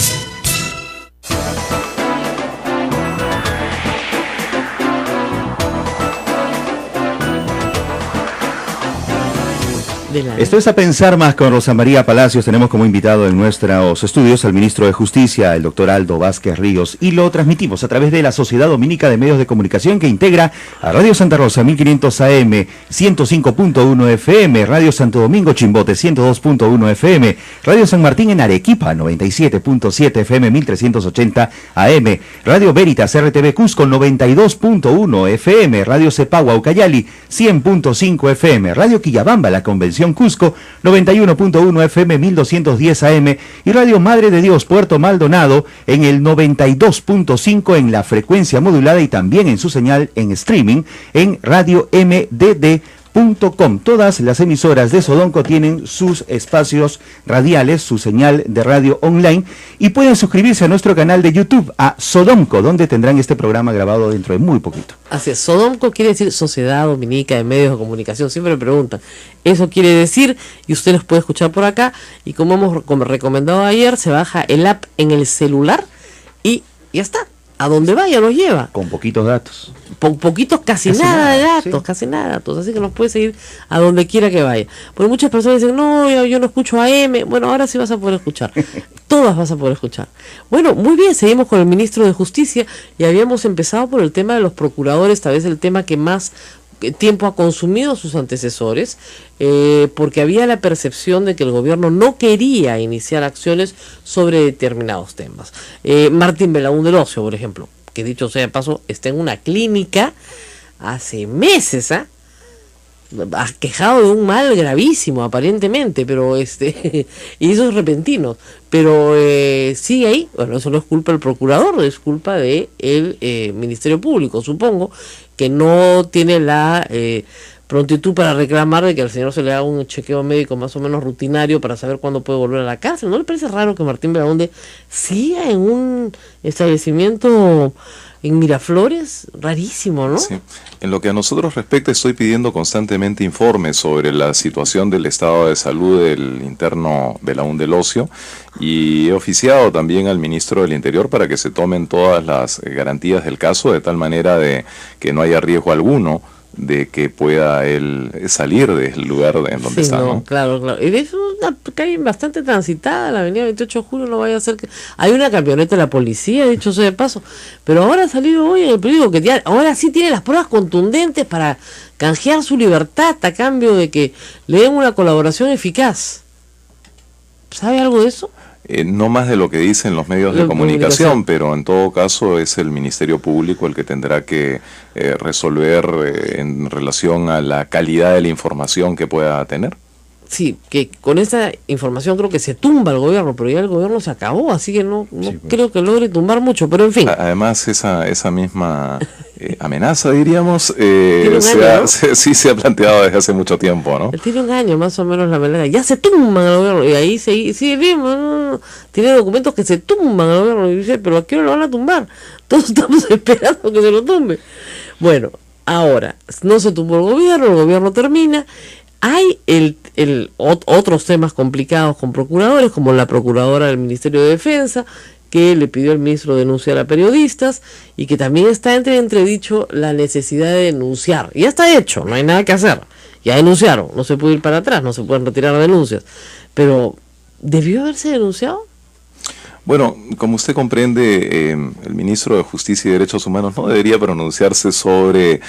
Esto es A Pensar Más con Rosa María Palacios. Tenemos como invitado en nuestros estudios al ministro de Justicia, el doctor Aldo Vázquez Ríos, y lo transmitimos a través de la Sociedad Dominica de Medios de Comunicación, que integra a Radio Santa Rosa 1500 AM, 105.1 FM, Radio Santo Domingo Chimbote 102.1 FM, Radio San Martín en Arequipa 97.7 FM, 1380 AM, Radio Veritas RTV Cusco 92.1 FM, Radio Cepagua Ucayali 100.5 FM, Radio Quillabamba La Convención Cusco 91.1 FM 1210 AM y Radio Madre de Dios Puerto Maldonado en el 92.5 en la frecuencia modulada y también en su señal en streaming en Radio MDD.com. Todas las emisoras de Sodomco tienen sus espacios radiales, su señal de radio online, y pueden suscribirse a nuestro canal de YouTube, a Sodomco, donde tendrán este programa grabado dentro de muy poquito. Así es, Sodomco quiere decir Sociedad Dominica de Medios de Comunicación. Siempre me preguntan, eso quiere decir, y usted los puede escuchar por acá, y como hemos recomendado ayer, se baja el app en el celular y ya está. A donde vaya nos lleva. Con poquitos datos. Poquitos, casi nada de datos, sí. Casi nada de datos. Así que nos puede seguir a donde quiera que vaya. Porque muchas personas dicen, no, yo no escucho AM. Bueno, ahora sí vas a poder escuchar. Todas vas a poder escuchar. Bueno, muy bien, seguimos con el ministro de Justicia y habíamos empezado por el tema de los procuradores, tal vez el tema que más tiempo ha consumido a sus antecesores, porque había la percepción de que el gobierno no quería iniciar acciones sobre determinados temas. Martín Belaúnde Ocio, por ejemplo, que dicho sea de paso, está en una clínica hace meses, quejado de un mal gravísimo aparentemente, pero y eso es repentino, pero sigue ahí. Bueno, eso no es culpa del procurador, es culpa de el Ministerio Público, supongo, que no tiene la prontitud para reclamar de que al señor se le haga un chequeo médico más o menos rutinario para saber cuándo puede volver a la cárcel. ¿No le parece raro que Martín Belaunde siga en un establecimiento en Miraflores? Rarísimo, ¿no? Sí. En lo que a nosotros respecta, estoy pidiendo constantemente informes sobre la situación del estado de salud del interno Belaunde Locio, y he oficiado también al ministro del Interior para que se tomen todas las garantías del caso, de tal manera de que no haya riesgo alguno de que pueda él salir del lugar en donde está, ¿no? Claro, claro. Y es una calle bastante transitada, la avenida 28 de Julio, no vaya a ser que... Hay una camioneta de la policía, dicho sea de paso, pero ahora ha salido hoy en el periódico que ahora sí tiene las pruebas contundentes para canjear su libertad a cambio de que le den una colaboración eficaz. ¿Sabe algo de eso? No más de lo que dicen los medios de comunicación, pero en todo caso es el Ministerio Público el que tendrá que resolver en relación a la calidad de la información que pueda tener. Sí, que con esa información creo que se tumba el gobierno, pero ya el gobierno se acabó, así que no creo que logre tumbar mucho, pero en fin. Además, esa misma amenaza, diríamos, sí se ha planteado desde hace mucho tiempo, ¿no? Tiene un año más o menos la amenaza, ya se tumban el gobierno, y ahí tiene documentos que se tumban el gobierno, y dice, pero ¿a qué hora lo van a tumbar? Todos estamos esperando que se lo tumbe. Bueno, ahora, no se tumbó el gobierno termina. Hay otros temas complicados con procuradores, como la procuradora del Ministerio de Defensa, que le pidió al ministro denunciar a periodistas, y que también está entredicho la necesidad de denunciar. Ya está hecho, no hay nada que hacer. Ya denunciaron, no se puede ir para atrás, no se pueden retirar denuncias. Pero, ¿debió haberse denunciado? Bueno, como usted comprende, el ministro de Justicia y Derechos Humanos no debería pronunciarse sobre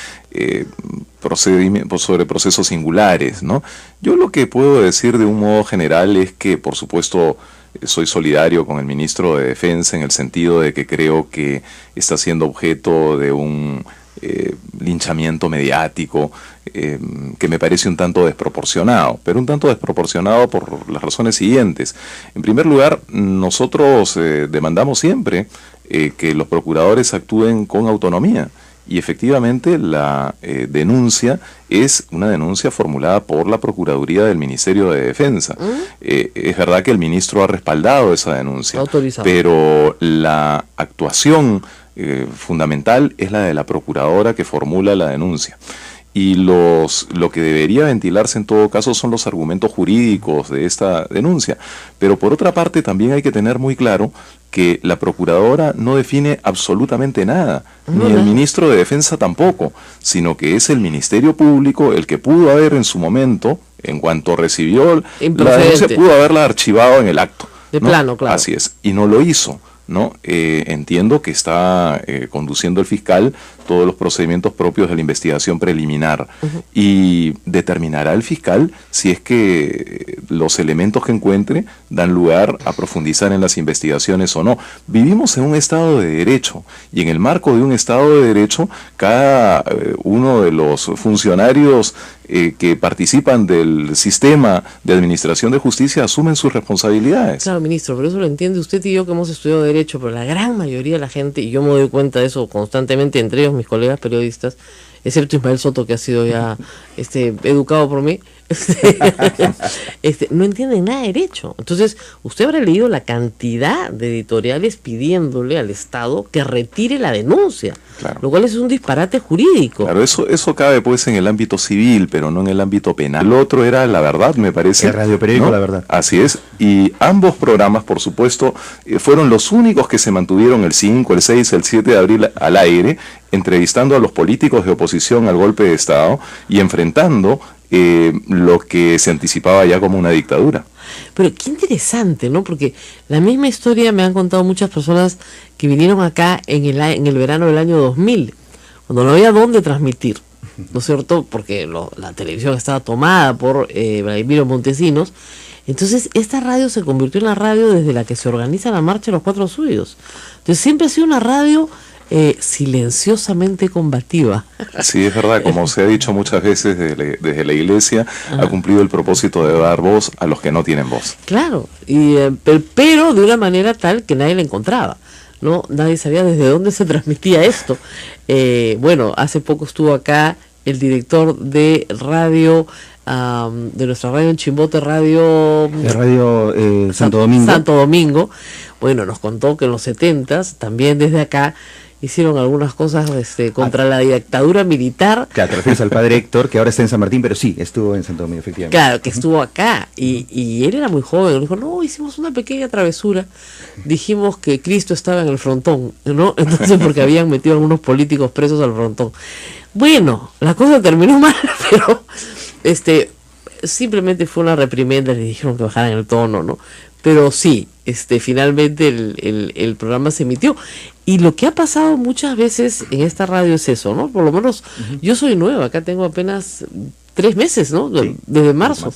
procesos singulares, ¿no? Yo lo que puedo decir de un modo general es que, por supuesto, soy solidario con el ministro de Defensa en el sentido de que creo que está siendo objeto de un linchamiento mediático que me parece un tanto desproporcionado, pero un tanto desproporcionado por las razones siguientes. En primer lugar, nosotros demandamos siempre que los procuradores actúen con autonomía, y efectivamente la denuncia es una denuncia formulada por la Procuraduría del Ministerio de Defensa. Es verdad que el ministro ha respaldado esa denuncia, pero la actuación fundamental es la de la procuradora que formula la denuncia. Y lo que debería ventilarse en todo caso son los argumentos jurídicos de esta denuncia. Pero por otra parte también hay que tener muy claro que la procuradora no define absolutamente nada, ni el ministro de Defensa tampoco, sino que es el Ministerio Público el que pudo haber en su momento, en cuanto recibió la denuncia, pudo haberla archivado en el acto. De plano, claro. Así es, y no lo hizo, ¿no? Entiendo que está conduciendo el fiscal todos los procedimientos propios de la investigación preliminar, y determinará el fiscal si es que los elementos que encuentre dan lugar a profundizar en las investigaciones o no. Vivimos en un Estado de Derecho, y en el marco de un Estado de Derecho, cada uno de los funcionarios que participan del sistema de administración de justicia asumen sus responsabilidades. Claro, ministro, pero eso lo entiende usted y yo, que hemos estudiado Derecho, pero la gran mayoría de la gente, y yo me doy cuenta de eso constantemente, entre ellos mis colegas periodistas, excepto Ismael Soto, que ha sido ya educado por mí, no entienden nada de derecho. Entonces, usted habrá leído la cantidad de editoriales pidiéndole al Estado que retire la denuncia, claro, lo cual es un disparate jurídico. Claro, eso cabe pues en el ámbito civil, pero no en el ámbito penal. El otro era La Verdad, me parece. El radio periódico, ¿no? La Verdad. Así es, y ambos programas, por supuesto, fueron los únicos que se mantuvieron el 5, el 6, el 7 de abril al aire, entrevistando a los políticos de oposición al golpe de Estado y enfrentando lo que se anticipaba ya como una dictadura. Pero qué interesante, ¿no? Porque la misma historia me han contado muchas personas que vinieron acá en el verano del año 2000, cuando no había dónde transmitir, ¿no es cierto? Porque la televisión estaba tomada por Vladimiro Montesinos. Entonces esta radio se convirtió en la radio desde la que se organiza la Marcha de los Cuatro Subidos. Entonces siempre ha sido una radio silenciosamente combativa. Sí, es verdad, como se ha dicho muchas veces desde la Iglesia, ha cumplido el propósito de dar voz a los que no tienen voz. Claro, pero de una manera tal que nadie la encontraba, ¿no? Nadie sabía desde dónde se transmitía esto. Bueno, hace poco estuvo acá el director de radio, de nuestra radio en Chimbote, Radio Santo Domingo. Santo Domingo. Bueno, nos contó que en los 70s, también desde acá, hicieron algunas cosas contra la dictadura militar. Claro, te refieres al padre Héctor, que ahora está en San Martín, pero sí, estuvo en Santo Domingo, efectivamente. Claro, que estuvo acá, y él era muy joven, dijo, no, hicimos una pequeña travesura, dijimos que Cristo estaba en el frontón, ¿no? Entonces, porque habían metido a algunos políticos presos al frontón. Bueno, la cosa terminó mal, pero simplemente fue una reprimenda, le dijeron que bajaran el tono, ¿no? Pero sí, finalmente el programa se emitió. Y lo que ha pasado muchas veces en esta radio es eso, ¿no? Por lo menos yo soy nueva, acá tengo apenas 3 meses, ¿no? Sí, desde marzo.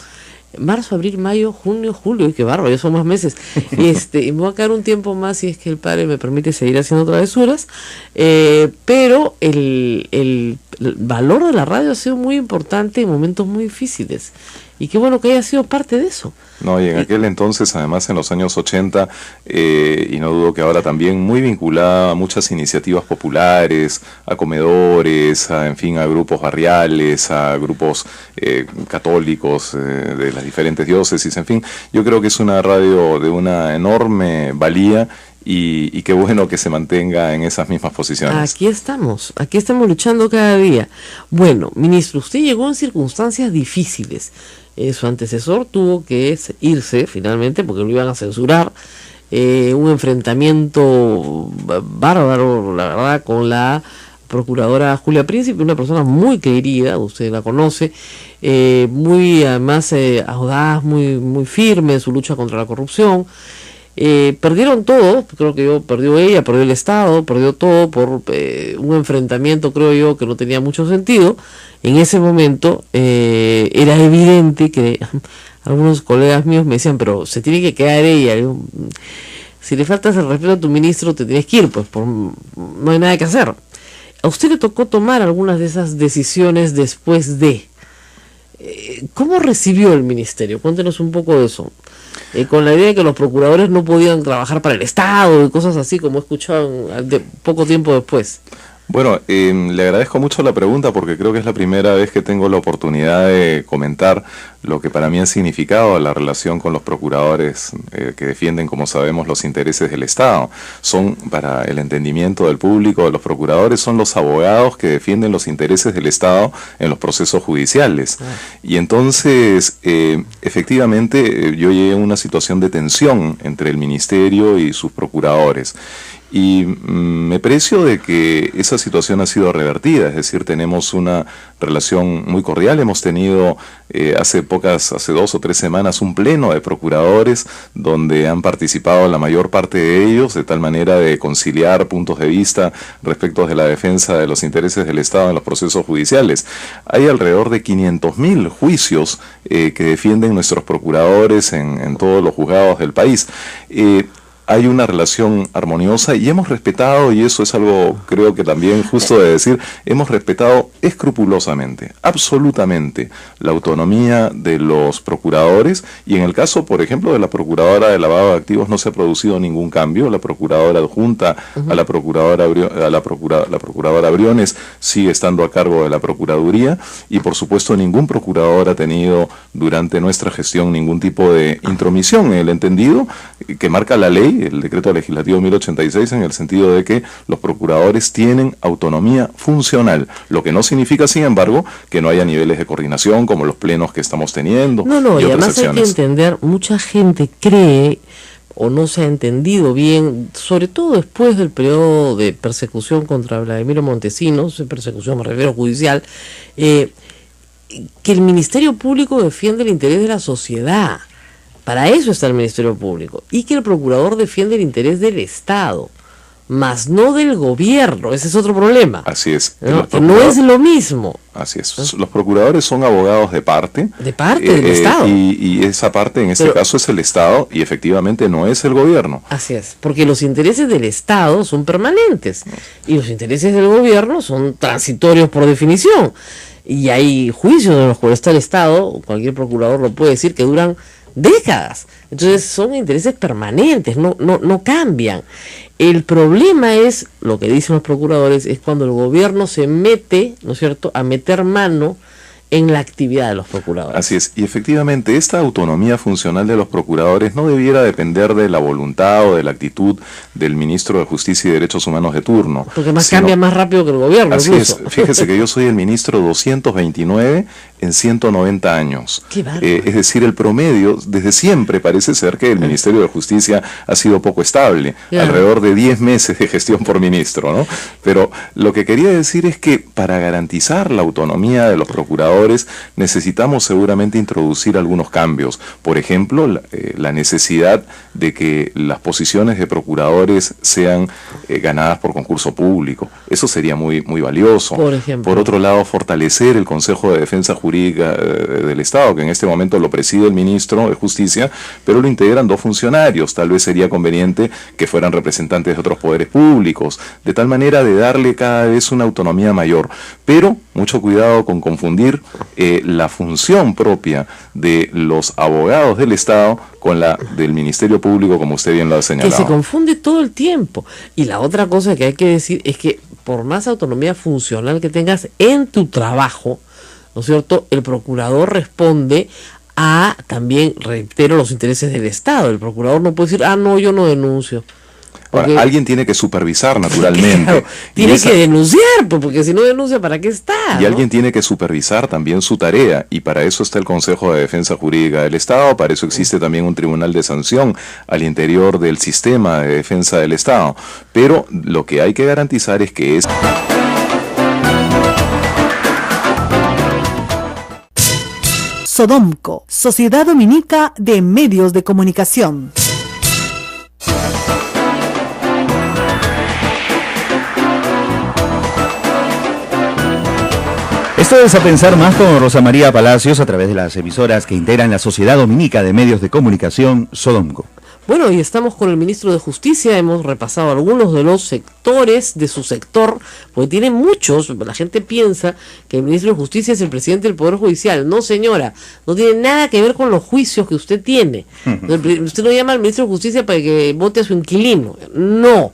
Marzo, abril, mayo, junio, julio, y qué bárbaro, ya son más meses. Y me voy a quedar un tiempo más si es que el padre me permite seguir haciendo travesuras. Pero el valor de la radio ha sido muy importante en momentos muy difíciles. Y qué bueno que haya sido parte de eso. No, y en aquel entonces, además en los años 80, y no dudo que ahora también, muy vinculada a muchas iniciativas populares, a comedores, en fin, a grupos barriales, a grupos católicos de las diferentes diócesis, en fin, yo creo que es una radio de una enorme valía. Y qué bueno que se mantenga en esas mismas posiciones. Aquí estamos luchando cada día. Bueno, ministro, usted llegó en circunstancias difíciles. Su antecesor tuvo que irse finalmente porque lo iban a censurar. Un enfrentamiento bárbaro, la verdad, con la procuradora Julia Príncipe, una persona muy querida, usted la conoce, muy además audaz, muy firme en su lucha contra la corrupción. Perdieron todo, creo que perdió ella, perdió el Estado, perdió todo por un enfrentamiento, creo yo, que no tenía mucho sentido. En ese momento era evidente que algunos colegas míos me decían, pero se tiene que quedar ella. Yo, si le faltas el respeto a tu ministro, te tienes que ir, pues no hay nada que hacer. A usted le tocó tomar algunas de esas decisiones después de... ¿Cómo recibió el ministerio? Cuéntenos un poco de eso. Con la idea de que los procuradores no podían trabajar para el Estado y cosas así, como he escuchado poco tiempo después. Bueno, le agradezco mucho la pregunta porque creo que es la primera vez que tengo la oportunidad de comentar lo que para mí ha significado la relación con los procuradores que defienden, como sabemos, los intereses del Estado. Son, para el entendimiento del público, los procuradores son los abogados que defienden los intereses del Estado en los procesos judiciales. Y entonces, efectivamente, yo llegué a una situación de tensión entre el ministerio y sus procuradores. Y me precio de que esa situación ha sido revertida, es decir, tenemos una relación muy cordial. Hemos tenido hace 2 o 3 semanas un pleno de procuradores donde han participado la mayor parte de ellos, de tal manera de conciliar puntos de vista respecto de la defensa de los intereses del Estado en los procesos judiciales. Hay alrededor de 500.000 juicios que defienden nuestros procuradores en todos los juzgados del país. Hay una relación armoniosa y hemos respetado, y eso es algo creo que también justo de decir, hemos respetado escrupulosamente, absolutamente, la autonomía de los procuradores, y en el caso, por ejemplo, de la procuradora de lavado de activos no se ha producido ningún cambio. La procuradora adjunta a la procuradora Briones sigue estando a cargo de la procuraduría, y por supuesto ningún procurador ha tenido durante nuestra gestión ningún tipo de intromisión en el entendido que marca la ley, el decreto legislativo 1086, en el sentido de que los procuradores tienen autonomía funcional, lo que no significa, sin embargo, que no haya niveles de coordinación como los plenos que estamos teniendo. No, y además hay que entender, mucha gente cree o no se ha entendido bien, sobre todo después del periodo de persecución contra Vladimiro Montesinos, persecución me refiero judicial, que el Ministerio Público defiende el interés de la sociedad. Para eso está el Ministerio Público. Y que el procurador defiende el interés del Estado, más no del gobierno. Ese es otro problema. Así es. No es lo mismo. Así es. Los procuradores son abogados de parte. De parte del Estado. Y esa parte en este caso es el Estado, y efectivamente no es el gobierno. Así es. Porque los intereses del Estado son permanentes. Y los intereses del gobierno son transitorios por definición. Y hay juicios en los cuales está el Estado, cualquier procurador lo puede decir, que duran décadas. Entonces son intereses permanentes, no cambian. El problema es, lo que dicen los procuradores, es cuando el gobierno se mete, ¿no es cierto?, a meter mano en la actividad de los procuradores. Así es, y efectivamente esta autonomía funcional de los procuradores no debiera depender de la voluntad o de la actitud del ministro de Justicia y Derechos Humanos de turno. Porque más cambia más rápido que el gobierno. Así incluso. es, fíjese que yo soy el ministro 229 en 190 años. Qué bárbaro. Es decir, el promedio, desde siempre parece ser que el Ministerio de Justicia ha sido poco estable, alrededor de 10 meses de gestión por ministro, ¿no? Pero lo que quería decir es que para garantizar la autonomía de los procuradores necesitamos seguramente introducir algunos cambios. Por ejemplo, la necesidad de que las posiciones de procuradores sean ganadas por concurso público. Eso sería muy valioso. Por ejemplo. Por otro lado, fortalecer el Consejo de Defensa Jurídica del Estado, que en este momento lo preside el ministro de Justicia, pero lo integran 2 funcionarios. Tal vez sería conveniente que fueran representantes de otros poderes públicos, de tal manera de darle cada vez una autonomía mayor. Pero mucho cuidado con confundir la función propia de los abogados del Estado con la del Ministerio Público, como usted bien lo ha señalado. Que se confunde todo el tiempo. Y la otra cosa que hay que decir es que por más autonomía funcional que tengas en tu trabajo, ¿no es cierto?, el procurador responde a, también, reitero, los intereses del Estado. El procurador no puede decir, no, yo no denuncio. Ahora, alguien tiene que supervisar naturalmente. Claro, tiene que denunciar, porque si no denuncia, ¿para qué está? Y alguien tiene que supervisar también su tarea, y para eso está el Consejo de Defensa Jurídica del Estado, para eso existe también un tribunal de sanción al interior del sistema de defensa del Estado. Pero lo que hay que garantizar es que es... Sodomco, Sociedad Dominica de Medios de Comunicación. Esto es A Pensar Más con Rosa María Palacios a través de las emisoras que integran la Sociedad Dominica de Medios de Comunicación, Sodomco. Bueno, y estamos con el ministro de Justicia, hemos repasado algunos de los sectores de su sector, porque tiene muchos. La gente piensa que el ministro de Justicia es el presidente del Poder Judicial. No, señora, no tiene nada que ver con los juicios que usted tiene. Usted no llama al ministro de Justicia para que vote a su inquilino. No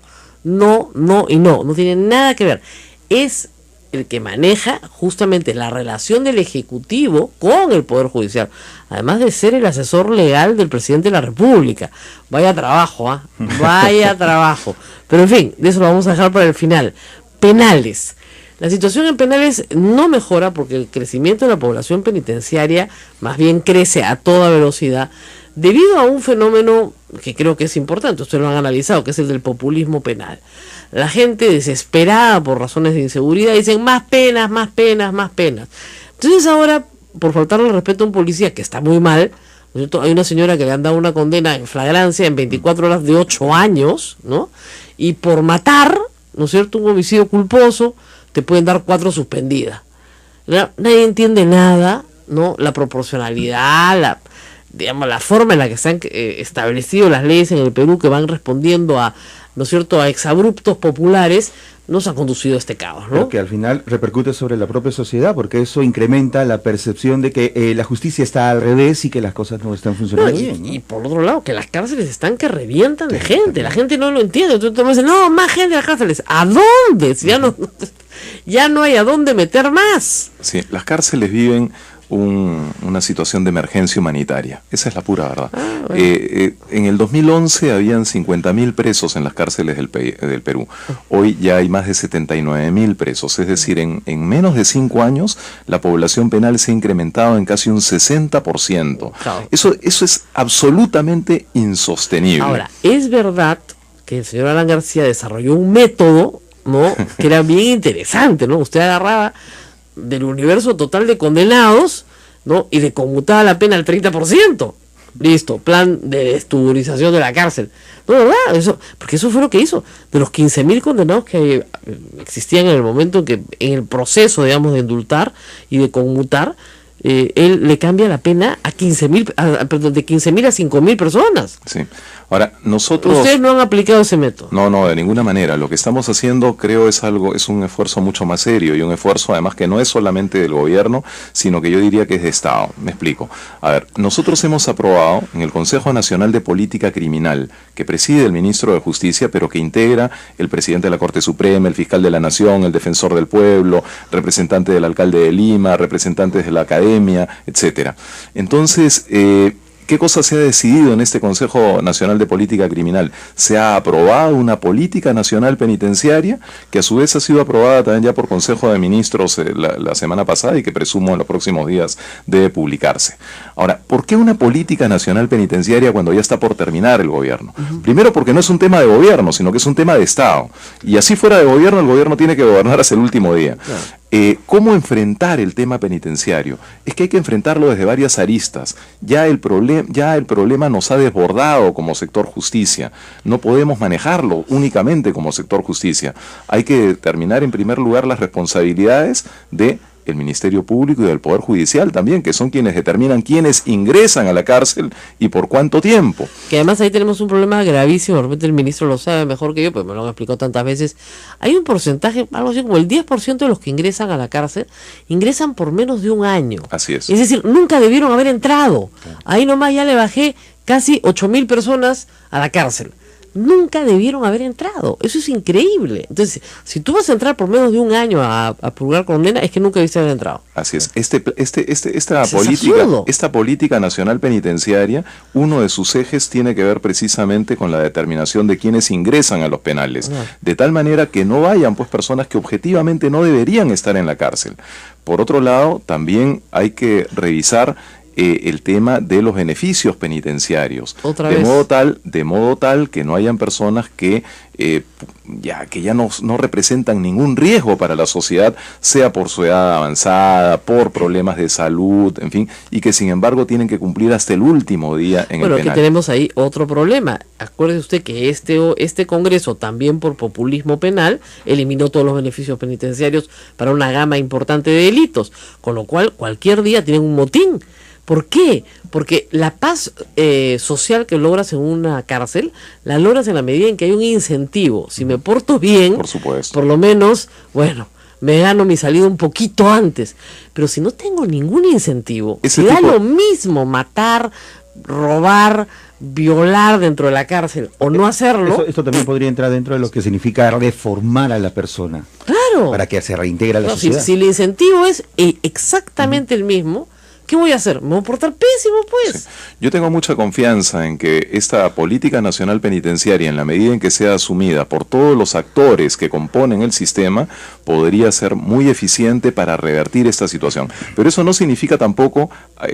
tiene nada que ver. Es el que maneja justamente la relación del Ejecutivo con el Poder Judicial, además de ser el asesor legal del presidente de la República. Vaya trabajo, vaya trabajo. Pero en fin, de eso lo vamos a dejar para el final. Penales. La situación en penales no mejora porque el crecimiento de la población penitenciaria más bien crece a toda velocidad debido a un fenómeno que creo que es importante, ustedes lo han analizado, que es el del populismo penal. La gente desesperada por razones de inseguridad dicen más penas, más penas, más penas. Entonces ahora, por faltarle el respeto a un policía, que está muy mal, ¿no es cierto?, hay una señora que le han dado una condena en flagrancia en 24 horas de 8 años, ¿no? Y por matar, ¿no es cierto?, un homicidio culposo, te pueden dar 4 suspendidas. Nadie entiende nada, ¿no? La proporcionalidad, la forma en la que se han establecido las leyes en el Perú, que van respondiendo a, ¿no es cierto?, a exabruptos populares, nos ha conducido a este caos, ¿no? Pero que al final repercute sobre la propia sociedad, porque eso incrementa la percepción de que la justicia está al revés y que las cosas no están funcionando bien, ¿no? Y por otro lado, que las cárceles están que revientan de gente, la gente no lo entiende. Entonces me dicen, no, más gente en las cárceles. ¿A dónde? Si ya no hay a dónde meter más. Sí, las cárceles viven una situación de emergencia humanitaria. Esa es la pura verdad. Bueno. En el 2011 habían 50.000 presos en las cárceles del Perú. Hoy ya hay más de 79.000 presos. Es decir, en menos de 5 años la población penal se ha incrementado en casi un 60%. Claro. Eso es absolutamente insostenible. Ahora, es verdad que el señor Alan García desarrolló un método, ¿no?, que era bien interesante, ¿no? Usted agarraba del universo total de condenados, ¿no?, y le conmutaba la pena al 30%. Listo, plan de desturización de la cárcel. No, ¿verdad? Porque eso fue lo que hizo. De los 15.000 condenados que existían en el momento en que, en el proceso, digamos, de indultar y de conmutar, él le cambia la pena a 15.000, perdón, de 15.000 a 5.000 personas. Sí. Ahora, nosotros... Ustedes no han aplicado ese método. No, de ninguna manera. Lo que estamos haciendo, creo, es un esfuerzo mucho más serio, y un esfuerzo además que no es solamente del gobierno, sino que yo diría que es de Estado. Me explico. A ver, nosotros hemos aprobado en el Consejo Nacional de Política Criminal, que que preside el ministro de Justicia, pero que integra el presidente de la Corte Suprema, el fiscal de la Nación, el defensor del pueblo, representante del alcalde de Lima, representantes de la academia, etcétera. Entonces, ¿qué cosa se ha decidido en este Consejo Nacional de Política Criminal? Se ha aprobado una política nacional penitenciaria que a su vez ha sido aprobada también ya por Consejo de Ministros la semana pasada y que presumo en los próximos días debe publicarse. Ahora, ¿por qué una política nacional penitenciaria cuando ya está por terminar el gobierno? Primero porque no es un tema de gobierno, sino que es un tema de Estado. Y así fuera de gobierno, el gobierno tiene que gobernar hasta el último día. Claro. ¿Cómo enfrentar el tema penitenciario? Es que hay que enfrentarlo desde varias aristas. Ya el problema nos ha desbordado como sector justicia. No podemos manejarlo únicamente como sector justicia. Hay que determinar en primer lugar las responsabilidades de el Ministerio Público y del Poder Judicial también, que son quienes determinan quiénes ingresan a la cárcel y por cuánto tiempo. Que además ahí tenemos un problema gravísimo, de repente el ministro lo sabe mejor que yo, pues me lo han explicado tantas veces. Hay un porcentaje, algo así como el 10% de los que ingresan a la cárcel, ingresan por menos de un año. Así es. Es decir, nunca debieron haber entrado. Ahí nomás ya le bajé casi 8.000 personas a la cárcel. Nunca debieron haber entrado. Eso es increíble. Entonces, si tú vas a entrar por menos de un año a purgar condena, es que nunca debiste haber entrado. Así es. Esta política nacional penitenciaria, uno de sus ejes tiene que ver precisamente con la determinación de quienes ingresan a los penales. De tal manera que no vayan pues personas que objetivamente no deberían estar en la cárcel. Por otro lado, también hay que revisar el tema de los beneficios penitenciarios, de modo tal que no hayan personas que ya no representan ningún riesgo para la sociedad, sea por su edad avanzada, por problemas de salud, en fin, y que sin embargo tienen que cumplir hasta el último día en el penal. Bueno, que tenemos ahí otro problema. Acuérdese usted que este Congreso, también por populismo penal, eliminó todos los beneficios penitenciarios para una gama importante de delitos, con lo cual cualquier día tienen un motín. ¿Por qué? Porque la paz social que logras en una cárcel, la logras en la medida en que hay un incentivo. Si me porto bien, por supuesto, por lo menos, bueno, me gano mi salida un poquito antes. Pero si no tengo ningún incentivo, si da lo mismo matar, robar, violar dentro de la cárcel o no hacerlo. Esto también podría entrar dentro de lo que significa reformar a la persona. Claro. Para que se reintegre a la sociedad. Si el incentivo es exactamente el mismo, ¿qué voy a hacer? ¿Me voy a portar pésimo, pues? Sí. Yo tengo mucha confianza en que esta política nacional penitenciaria, en la medida en que sea asumida por todos los actores que componen el sistema, podría ser muy eficiente para revertir esta situación. Pero eso no significa tampoco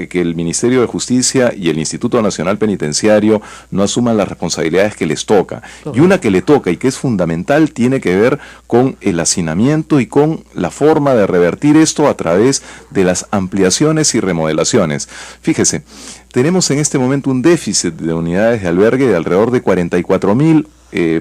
que el Ministerio de Justicia y el Instituto Nacional Penitenciario no asuman las responsabilidades que les toca. Y una que le toca y que es fundamental tiene que ver con el hacinamiento y con la forma de revertir esto a través de las ampliaciones y remodelaciones. Fíjese, tenemos en este momento un déficit de unidades de albergue de alrededor de 44.000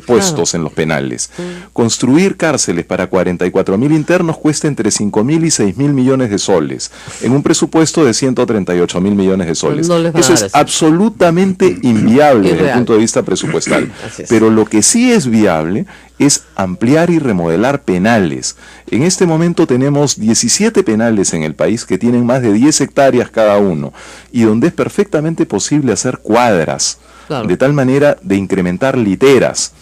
puestos en los penales. Construir cárceles para 44.000 internos cuesta entre 5.000 y 6.000 millones de soles, en un presupuesto de 138.000 millones de soles. Eso es absolutamente inviable desde el punto de vista presupuestal. Pero lo que sí es viable es ampliar y remodelar penales. En este momento tenemos 17 penales en el país que tienen más de 10 hectáreas cada uno y donde es perfectamente posible hacer cuadras, de tal manera de incrementar literas.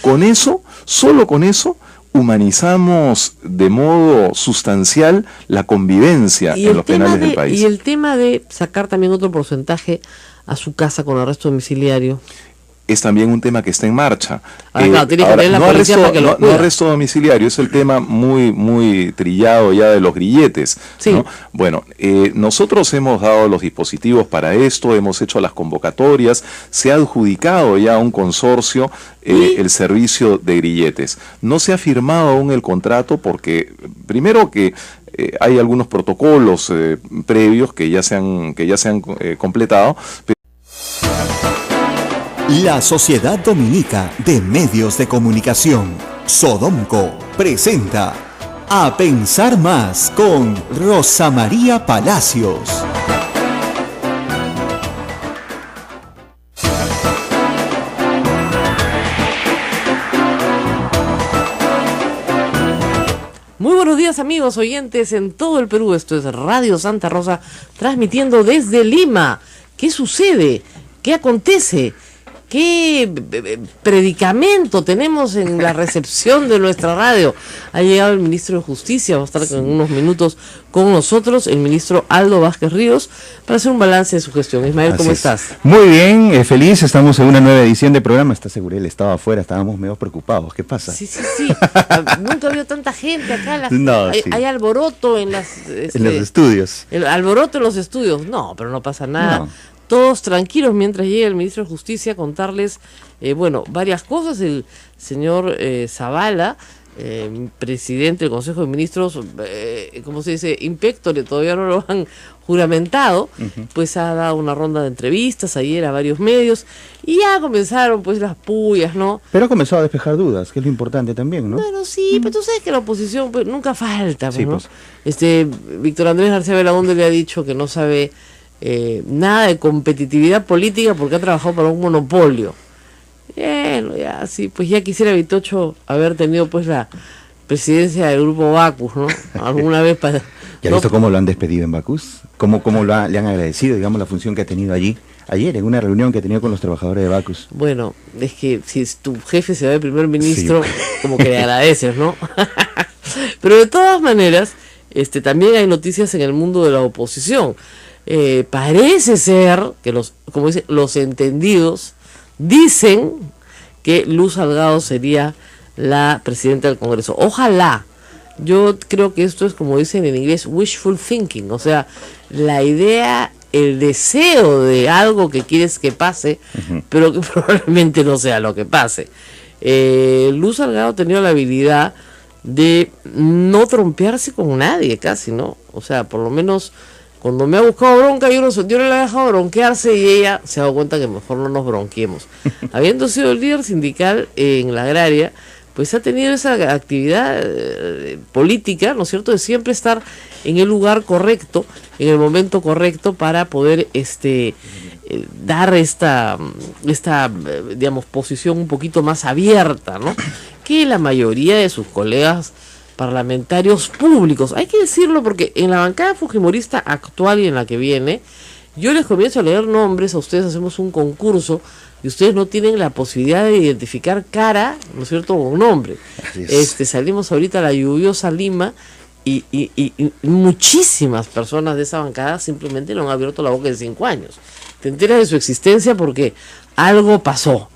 Con eso, solo con eso, humanizamos de modo sustancial la convivencia en los penales del país. Y el tema de sacar también otro porcentaje a su casa con arresto domiciliario es también un tema que está en marcha. No arresto domiciliario, es el tema muy trillado ya de los grilletes. Sí. ¿No? Bueno, nosotros hemos dado los dispositivos para esto, hemos hecho las convocatorias, se ha adjudicado ya a un consorcio el servicio de grilletes. No se ha firmado aún el contrato porque, primero que hay algunos protocolos previos que ya se han completado. La Sociedad Dominica de Medios de Comunicación, Sodomco, presenta A Pensar Más con Rosa María Palacios. Muy buenos días, amigos oyentes en todo el Perú. Esto es Radio Santa Rosa, transmitiendo desde Lima. ¿Qué sucede? ¿Qué acontece? ¿Qué predicamento tenemos en la recepción de nuestra radio? Ha llegado el ministro de Justicia, va a estar en unos minutos con nosotros, el ministro Aldo Vázquez Ríos, para hacer un balance de su gestión. Ismael, ¿cómo estás? Muy bien, feliz, estamos en una nueva edición de programa. Está seguro, él estaba afuera, estábamos medio preocupados. ¿Qué pasa? Sí. Nunca había tanta gente acá. Hay alboroto en en los estudios. El alboroto en los estudios. No, pero no pasa nada. No. Todos tranquilos mientras llega el ministro de Justicia a contarles, varias cosas. El señor Zavala, presidente del Consejo de Ministros, ¿cómo se dice? Inspectore, todavía no lo han juramentado, pues ha dado una ronda de entrevistas ayer a varios medios y ya comenzaron pues las pullas, ¿no? Pero ha comenzado a despejar dudas, que es lo importante también, ¿no? Bueno, sí, pero tú sabes que la oposición pues nunca falta, pues, Sí, ¿no? pues. Víctor Andrés García Belaúnde le ha dicho que no sabe nada de competitividad política porque ha trabajado para un monopolio. Bueno, ya sí, pues ya quisiera Vitocho haber tenido pues la presidencia del grupo Bacus, ¿no? Alguna vez para... ¿Ya has visto cómo lo han despedido en Bacus? ¿Cómo le han agradecido, digamos, la función que ha tenido allí? Ayer, en una reunión que ha tenido con los trabajadores de Bacus. Bueno, es que si tu jefe se va de primer ministro, Sí. como que le agradeces, ¿no? Pero de todas maneras, también hay noticias en el mundo de la oposición. Parece ser que los entendidos dicen que Luz Salgado sería la presidenta del Congreso. Ojalá. Yo creo que esto es, como dicen en inglés, wishful thinking, o sea, la idea, el deseo de algo que quieres que pase, pero que probablemente no sea lo que pase. Luz Salgado ha tenido la habilidad de no trompearse con nadie casi, ¿no? O sea, por lo menos cuando me ha buscado bronca, yo no le he dejado bronquearse y ella se ha dado cuenta que mejor no nos bronquemos. Habiendo sido el líder sindical en la agraria, pues ha tenido esa actividad política, ¿no es cierto?, de siempre estar en el lugar correcto, en el momento correcto para poder dar esta digamos, posición un poquito más abierta, ¿no?, que la mayoría de sus colegas parlamentarios públicos. Hay que decirlo porque en la bancada fujimorista actual y en la que viene, yo les comienzo a leer nombres, a ustedes hacemos un concurso y ustedes no tienen la posibilidad de identificar cara, ¿no es cierto?, con nombre. Salimos ahorita a la lluviosa Lima y muchísimas personas de esa bancada simplemente no han abierto la boca en 5 años. Te enteras de su existencia porque algo pasó.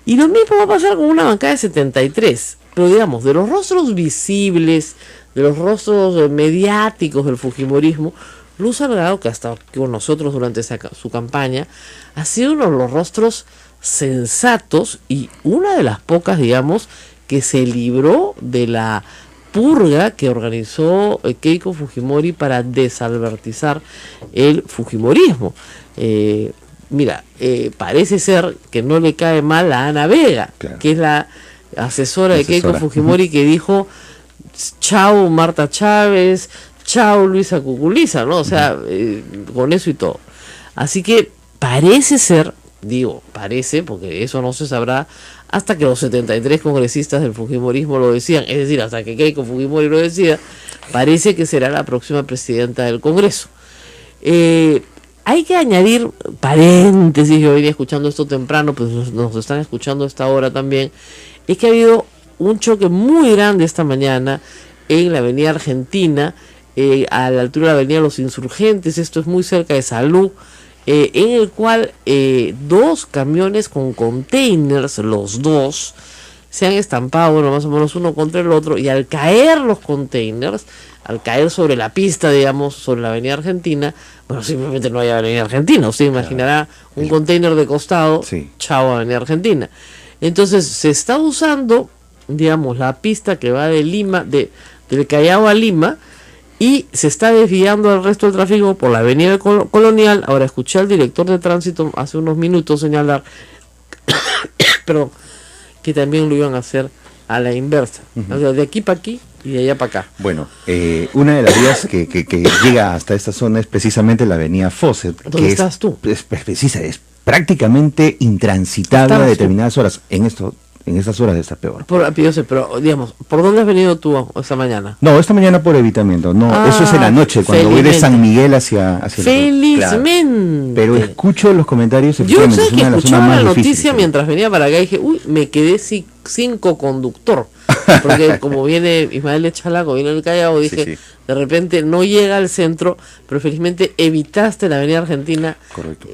Y lo mismo va a pasar con una bancada de 73. Pero digamos, de los rostros visibles, de los rostros mediáticos del fujimorismo, Luz Salgado, que ha estado con nosotros durante su campaña, ha sido uno de los rostros sensatos y una de las pocas, digamos, que se libró de la purga que organizó Keiko Fujimori para desalbertizar el fujimorismo. Parece ser que no le cae mal a Ana Vega, claro, que es la asesora de Keiko Fujimori, que dijo chao Marta Chávez, chao Luisa Cuculiza, ¿no? O sea, con eso y todo. Así que parece ser, parece, porque eso no se sabrá hasta que los 73 congresistas del fujimorismo lo decían, es decir, hasta que Keiko Fujimori lo decida, parece que será la próxima presidenta del Congreso. Hay que añadir paréntesis, yo venía escuchando esto temprano, pues nos están escuchando a esta hora también, es que ha habido un choque muy grande esta mañana en la avenida Argentina, a la altura de la avenida Los Insurgentes, esto es muy cerca de Salud, en el cual 2 camiones con containers, los dos, se han estampado, bueno, más o menos uno contra el otro, y al caer los containers, al caer sobre la pista, digamos, sobre la avenida Argentina, bueno, simplemente no hay avenida Argentina, usted imaginará un container de costado, sí, chao avenida Argentina. Entonces se está usando, digamos, la pista que va de Lima, del Callao a Lima, y se está desviando el resto del tráfico por la avenida Colonial. Ahora escuché al director de tránsito hace unos minutos señalar perdón, que también lo iban a hacer a la inversa, o sea, de aquí para aquí y de allá para acá. Bueno, una de las vías que llega hasta esta zona es precisamente la avenida Fawcett. ¿Dónde estás tú? Es prácticamente intransitable a determinadas horas. En esto En esas horas debe estar peor. Yo sé, pero digamos, ¿por dónde has venido tú esta mañana? No, esta mañana por evitamiento. No, eso es en la noche, cuando voy de San Miguel hacia Felizmente. Pero escucho los comentarios. Yo sé que escuchaba la noticia difíciles, mientras venía para acá y dije, uy, me quedé sin co-conductor. Porque como viene Ismael de Chalaco, viene el Callao, dije, sí. De repente no llega al centro, pero felizmente evitaste la avenida Argentina. Correcto.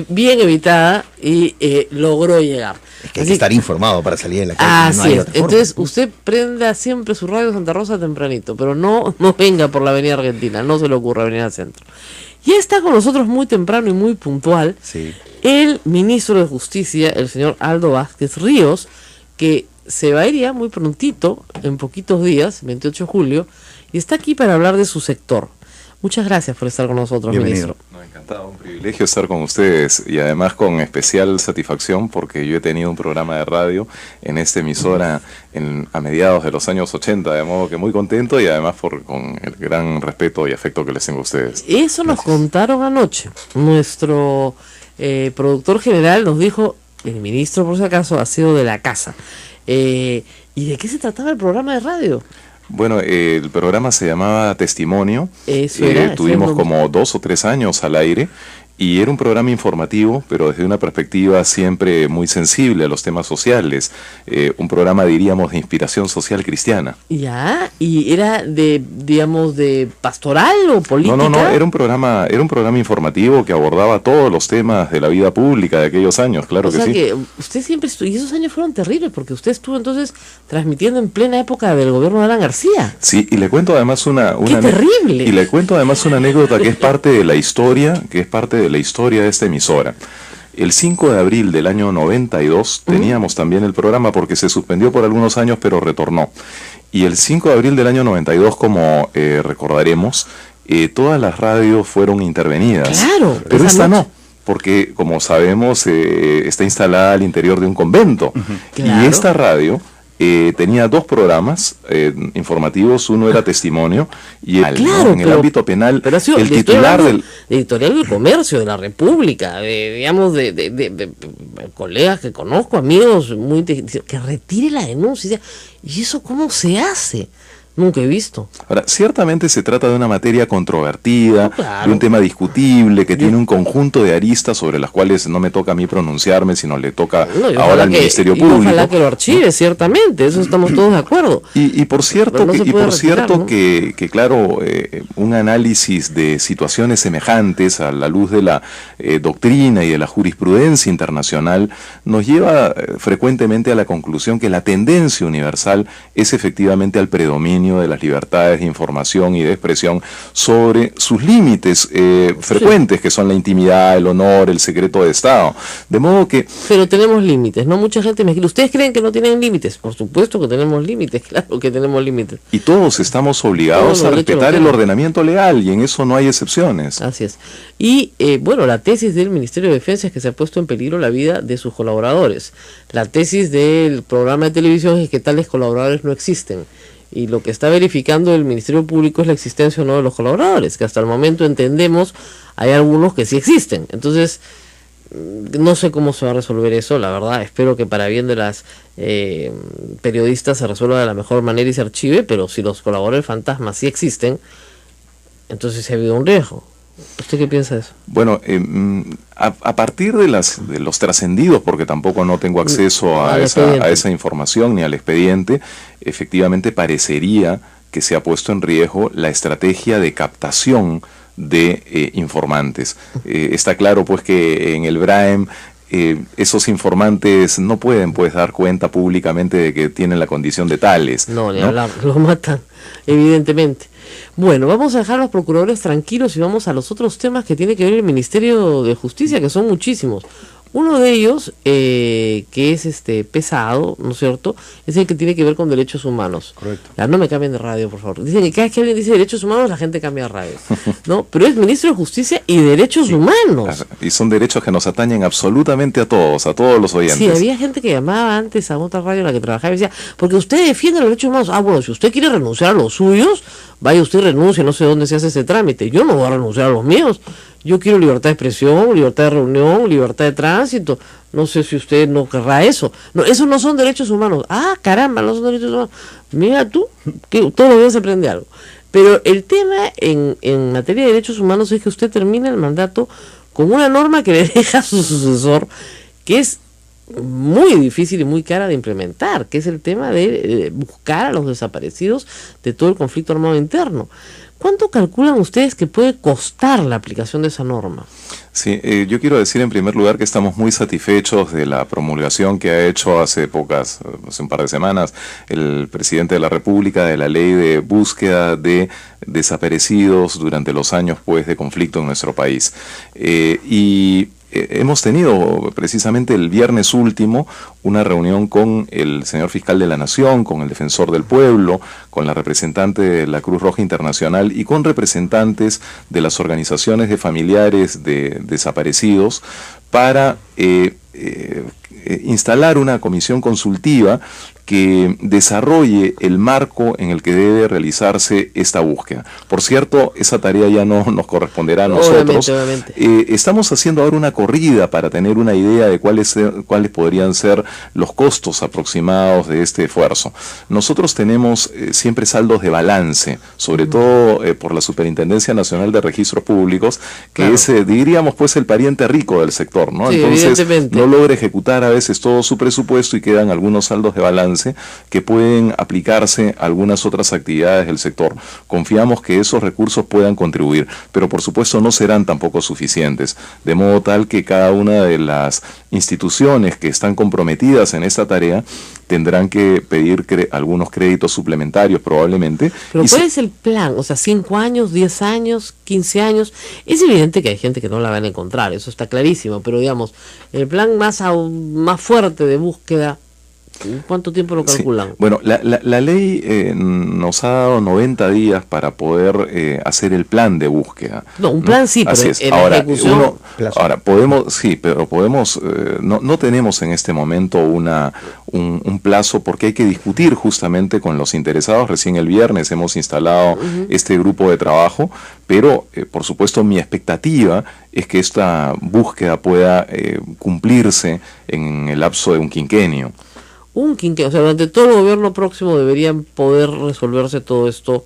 Bien evitada y logró llegar. Es que hay que estar informado para salir de la calle. Así es. Entonces usted prenda siempre su radio Santa Rosa tempranito, pero no venga por la avenida Argentina, no se le ocurra venir al centro. Y está con nosotros muy temprano y muy puntual el ministro de Justicia, el señor Aldo Vázquez Ríos, que se va a ir ya muy prontito, en poquitos días, 28 de julio, y está aquí para hablar de su sector. Muchas gracias por estar con nosotros, bienvenido, ministro. No, encantado, un privilegio estar con ustedes y además con especial satisfacción porque yo he tenido un programa de radio en esta emisora a mediados de los años 80, de modo que muy contento y además con el gran respeto y afecto que les tengo a ustedes. Eso nos contaron anoche. Nuestro productor general nos dijo, el ministro por si acaso ha sido de la casa. ¿Y de qué se trataba el programa de radio? Bueno, el programa se llamaba Testimonio. Eso era, tuvimos como 2 o 3 años al aire y era un programa informativo, pero desde una perspectiva siempre muy sensible a los temas sociales. Un programa, diríamos, de inspiración social cristiana. Ya, y era digamos, de pastoral o política. No, era un programa informativo que abordaba todos los temas de la vida pública de aquellos años, claro que sí. O sea que usted siempre estuvo, y esos años fueron terribles, porque usted estuvo entonces transmitiendo en plena época del gobierno de Alan García. Sí, y le cuento además ¡Qué terrible! Y le cuento además una anécdota que es parte de la historia, de esta emisora. El 5 de abril del año 92 teníamos también el programa porque se suspendió por algunos años pero retornó. Y el 5 de abril del año 92, como recordaremos, todas las radios fueron intervenidas. Claro. Pero esta no, porque como sabemos está instalada al interior de un convento. Claro. Y esta radio tenía 2 programas informativos, uno era Testimonio y en el ámbito penal el titular del editorial del Comercio de la República, digamos de colegas que conozco, amigos muy que retire la denuncia. ¿Y eso cómo se hace? Nunca he visto. Ahora, ciertamente se trata de una materia controvertida, de un tema discutible, que tiene un conjunto de aristas sobre las cuales no me toca a mí pronunciarme, sino le toca ahora al Ministerio Público. Ojalá que lo archive, ciertamente, eso estamos todos de acuerdo. Y por cierto, que claro, un análisis de situaciones semejantes a la luz de la doctrina y de la jurisprudencia internacional nos lleva frecuentemente a la conclusión que la tendencia universal es efectivamente al predominio de las libertades de información y de expresión sobre sus límites frecuentes, que son la intimidad, el honor, el secreto de Estado. De modo que... Pero tenemos límites, ¿no? Mucha gente me dice, ¿ustedes creen que no tienen límites? Por supuesto que tenemos límites, claro que tenemos límites. Y todos estamos obligados a respetar el ordenamiento legal, y en eso no hay excepciones. Así es. Y, bueno, la tesis del Ministerio de Defensa es que se ha puesto en peligro la vida de sus colaboradores. La tesis del programa de televisión es que tales colaboradores no existen. Y lo que está verificando el Ministerio Público es la existencia o no de los colaboradores, que hasta el momento entendemos hay algunos que sí existen. Entonces, no sé cómo se va a resolver eso, la verdad. Espero que para bien de las periodistas se resuelva de la mejor manera y se archive, pero si los colaboradores fantasmas sí existen, entonces sí ha habido un riesgo. ¿Usted qué piensa de eso? Bueno, a partir de los trascendidos, porque tampoco no tengo acceso a esa información ni al expediente, efectivamente parecería que se ha puesto en riesgo la estrategia de captación de informantes. Está claro pues que en el BRAEM esos informantes no pueden pues dar cuenta públicamente de que tienen la condición de tales. No, ni hablar, lo matan, evidentemente. Bueno, vamos a dejar a los procuradores tranquilos y vamos a los otros temas que tiene que ver el Ministerio de Justicia, que son muchísimos. Uno de ellos, que es pesado, ¿no es cierto?, es el que tiene que ver con derechos humanos. Correcto. No me cambien de radio, por favor. Dicen que cada vez que alguien dice derechos humanos, la gente cambia de radio, ¿no? Pero es Ministro de Justicia y Derechos Humanos. Y son derechos que nos atañen absolutamente a todos los oyentes. Sí, había gente que llamaba antes a otra radio en la que trabajaba y decía, porque usted defiende los derechos humanos. Ah, bueno, si usted quiere renunciar a los suyos, vaya usted y renuncie, no sé dónde se hace ese trámite. Yo no voy a renunciar a los míos. yo quiero libertad de expresión, libertad de reunión, libertad de tránsito. No sé si usted no querrá eso. No, esos no son derechos humanos. Ah, caramba, no son derechos humanos. Mira tú, que todos los días se aprende algo. Pero el tema en materia de derechos humanos es que usted termina el mandato con una norma que le deja a su sucesor, que es muy difícil y muy cara de implementar, que es el tema de buscar a los desaparecidos de todo el conflicto armado interno. ¿Cuánto calculan ustedes que puede costar la aplicación de esa norma? Sí, yo quiero decir en primer lugar que estamos muy satisfechos de la promulgación que ha hecho hace un par de semanas, el presidente de la República de la ley de búsqueda de desaparecidos durante los años pues de conflicto en nuestro país. Hemos tenido precisamente el viernes último una reunión con el señor fiscal de la Nación, con el defensor del pueblo, con la representante de la Cruz Roja Internacional y con representantes de las organizaciones de familiares de desaparecidos para instalar una comisión consultiva que desarrolle el marco en el que debe realizarse esta búsqueda. Por cierto, esa tarea ya no nos corresponderá a nosotros. Obviamente. Estamos haciendo ahora una corrida para tener una idea de cuáles podrían ser los costos aproximados de este esfuerzo. Nosotros tenemos siempre saldos de balance, sobre todo por la Superintendencia Nacional de Registros Públicos, que claro, es, diríamos, pues el pariente rico del sector, ¿no? Sí, entonces no logra ejecutar a veces todo su presupuesto y quedan algunos saldos de balance que pueden aplicarse a algunas otras actividades del sector. Confiamos que esos recursos puedan contribuir, pero por supuesto no serán tampoco suficientes, de modo tal que cada una de las instituciones que están comprometidas en esta tarea tendrán que pedir algunos créditos suplementarios probablemente. Pero ¿cuál es el plan? O sea, 5 años, 10 años, 15 años. Es evidente que hay gente que no la van a encontrar, eso está clarísimo, pero digamos, el plan más fuerte de búsqueda, ¿cuánto tiempo lo calculan? Sí. Bueno, la ley nos ha dado 90 días para poder hacer el plan de búsqueda. No, un plan sí, pero en ahora, ejecución... ahora, podemos, no tenemos en este momento un plazo porque hay que discutir justamente con los interesados. Recién el viernes hemos instalado este grupo de trabajo, pero por supuesto mi expectativa es que esta búsqueda pueda cumplirse en el lapso de un quinquenio. O sea, durante todo el gobierno próximo deberían poder resolverse todo esto.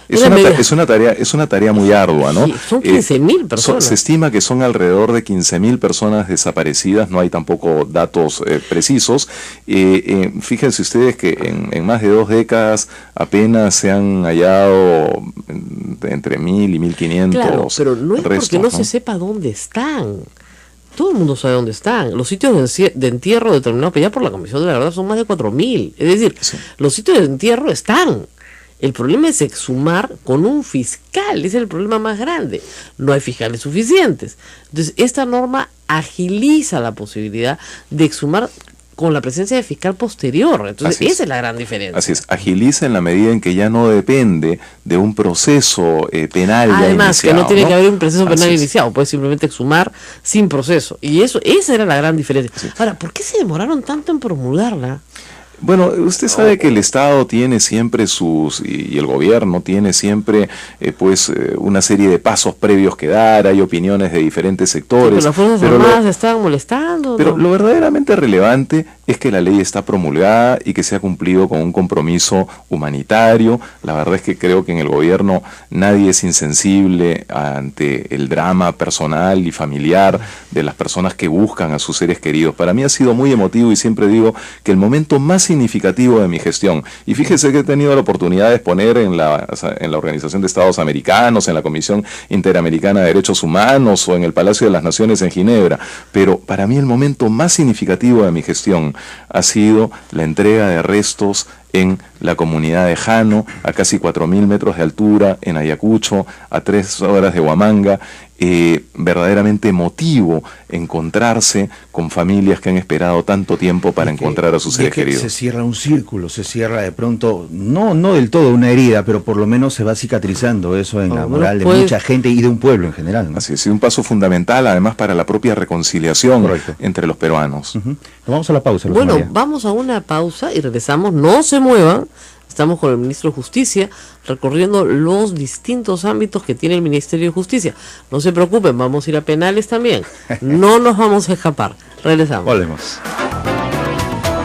Es una tarea muy ardua, ¿no? Sí, son 15.000 personas. Se estima que son alrededor de 15.000 personas desaparecidas, no hay tampoco datos precisos. Fíjense ustedes que en más de 2 décadas apenas se han hallado entre 1.000 y 1.500 Claro, pero no es restos, porque no se sepa dónde están. Todo el mundo sabe dónde están. Los sitios de entierro determinados ya por la Comisión de la Verdad son más de 4.000. Es decir, sí, los sitios de entierro están. El problema es exhumar con un fiscal. Ese es el problema más grande. No hay fiscales suficientes. Entonces, esta norma agiliza la posibilidad de exhumar con la presencia de fiscal posterior. Entonces, esa es la gran diferencia. Así es, agiliza en la medida en que ya no depende de un proceso penal. Además, ya iniciado, que no tiene que haber un proceso penal iniciado, puede simplemente exhumar sin proceso. Y esa era la gran diferencia. Sí. Ahora, ¿por qué se demoraron tanto en promulgarla? Bueno, usted sabe que el Estado tiene siempre y el gobierno tiene siempre una serie de pasos previos que dar, hay opiniones de diferentes sectores. Sí, pero las Fuerzas Armadas estaban molestando. Pero lo verdaderamente relevante es que la ley está promulgada y que se ha cumplido con un compromiso humanitario. La verdad es que creo que en el gobierno nadie es insensible ante el drama personal y familiar de las personas que buscan a sus seres queridos. Para mí ha sido muy emotivo y siempre digo que el momento más significativo de mi gestión, y fíjese que he tenido la oportunidad de exponer en la Organización de Estados Americanos, en la Comisión Interamericana de Derechos Humanos o en el Palacio de las Naciones en Ginebra, pero para mí el momento más significativo de mi gestión ha sido la entrega de restos en la comunidad de Jano, a casi 4.000 metros de altura, en Ayacucho, a 3 horas de Huamanga. Verdaderamente emotivo encontrarse con familias que han esperado tanto tiempo para encontrar a sus seres queridos. Se cierra un círculo, se cierra de pronto, no del todo una herida, pero por lo menos se va cicatrizando eso en la moral de mucha gente y de un pueblo en general, ¿no? Así es, un paso fundamental además para la propia reconciliación entre los peruanos. Vamos a la pausa. Bueno, vamos a una pausa y regresamos, no se muevan. Estamos con el ministro de Justicia recorriendo los distintos ámbitos que tiene el Ministerio de Justicia. No se preocupen, vamos a ir a penales también. No nos vamos a escapar. Regresamos. Volvemos.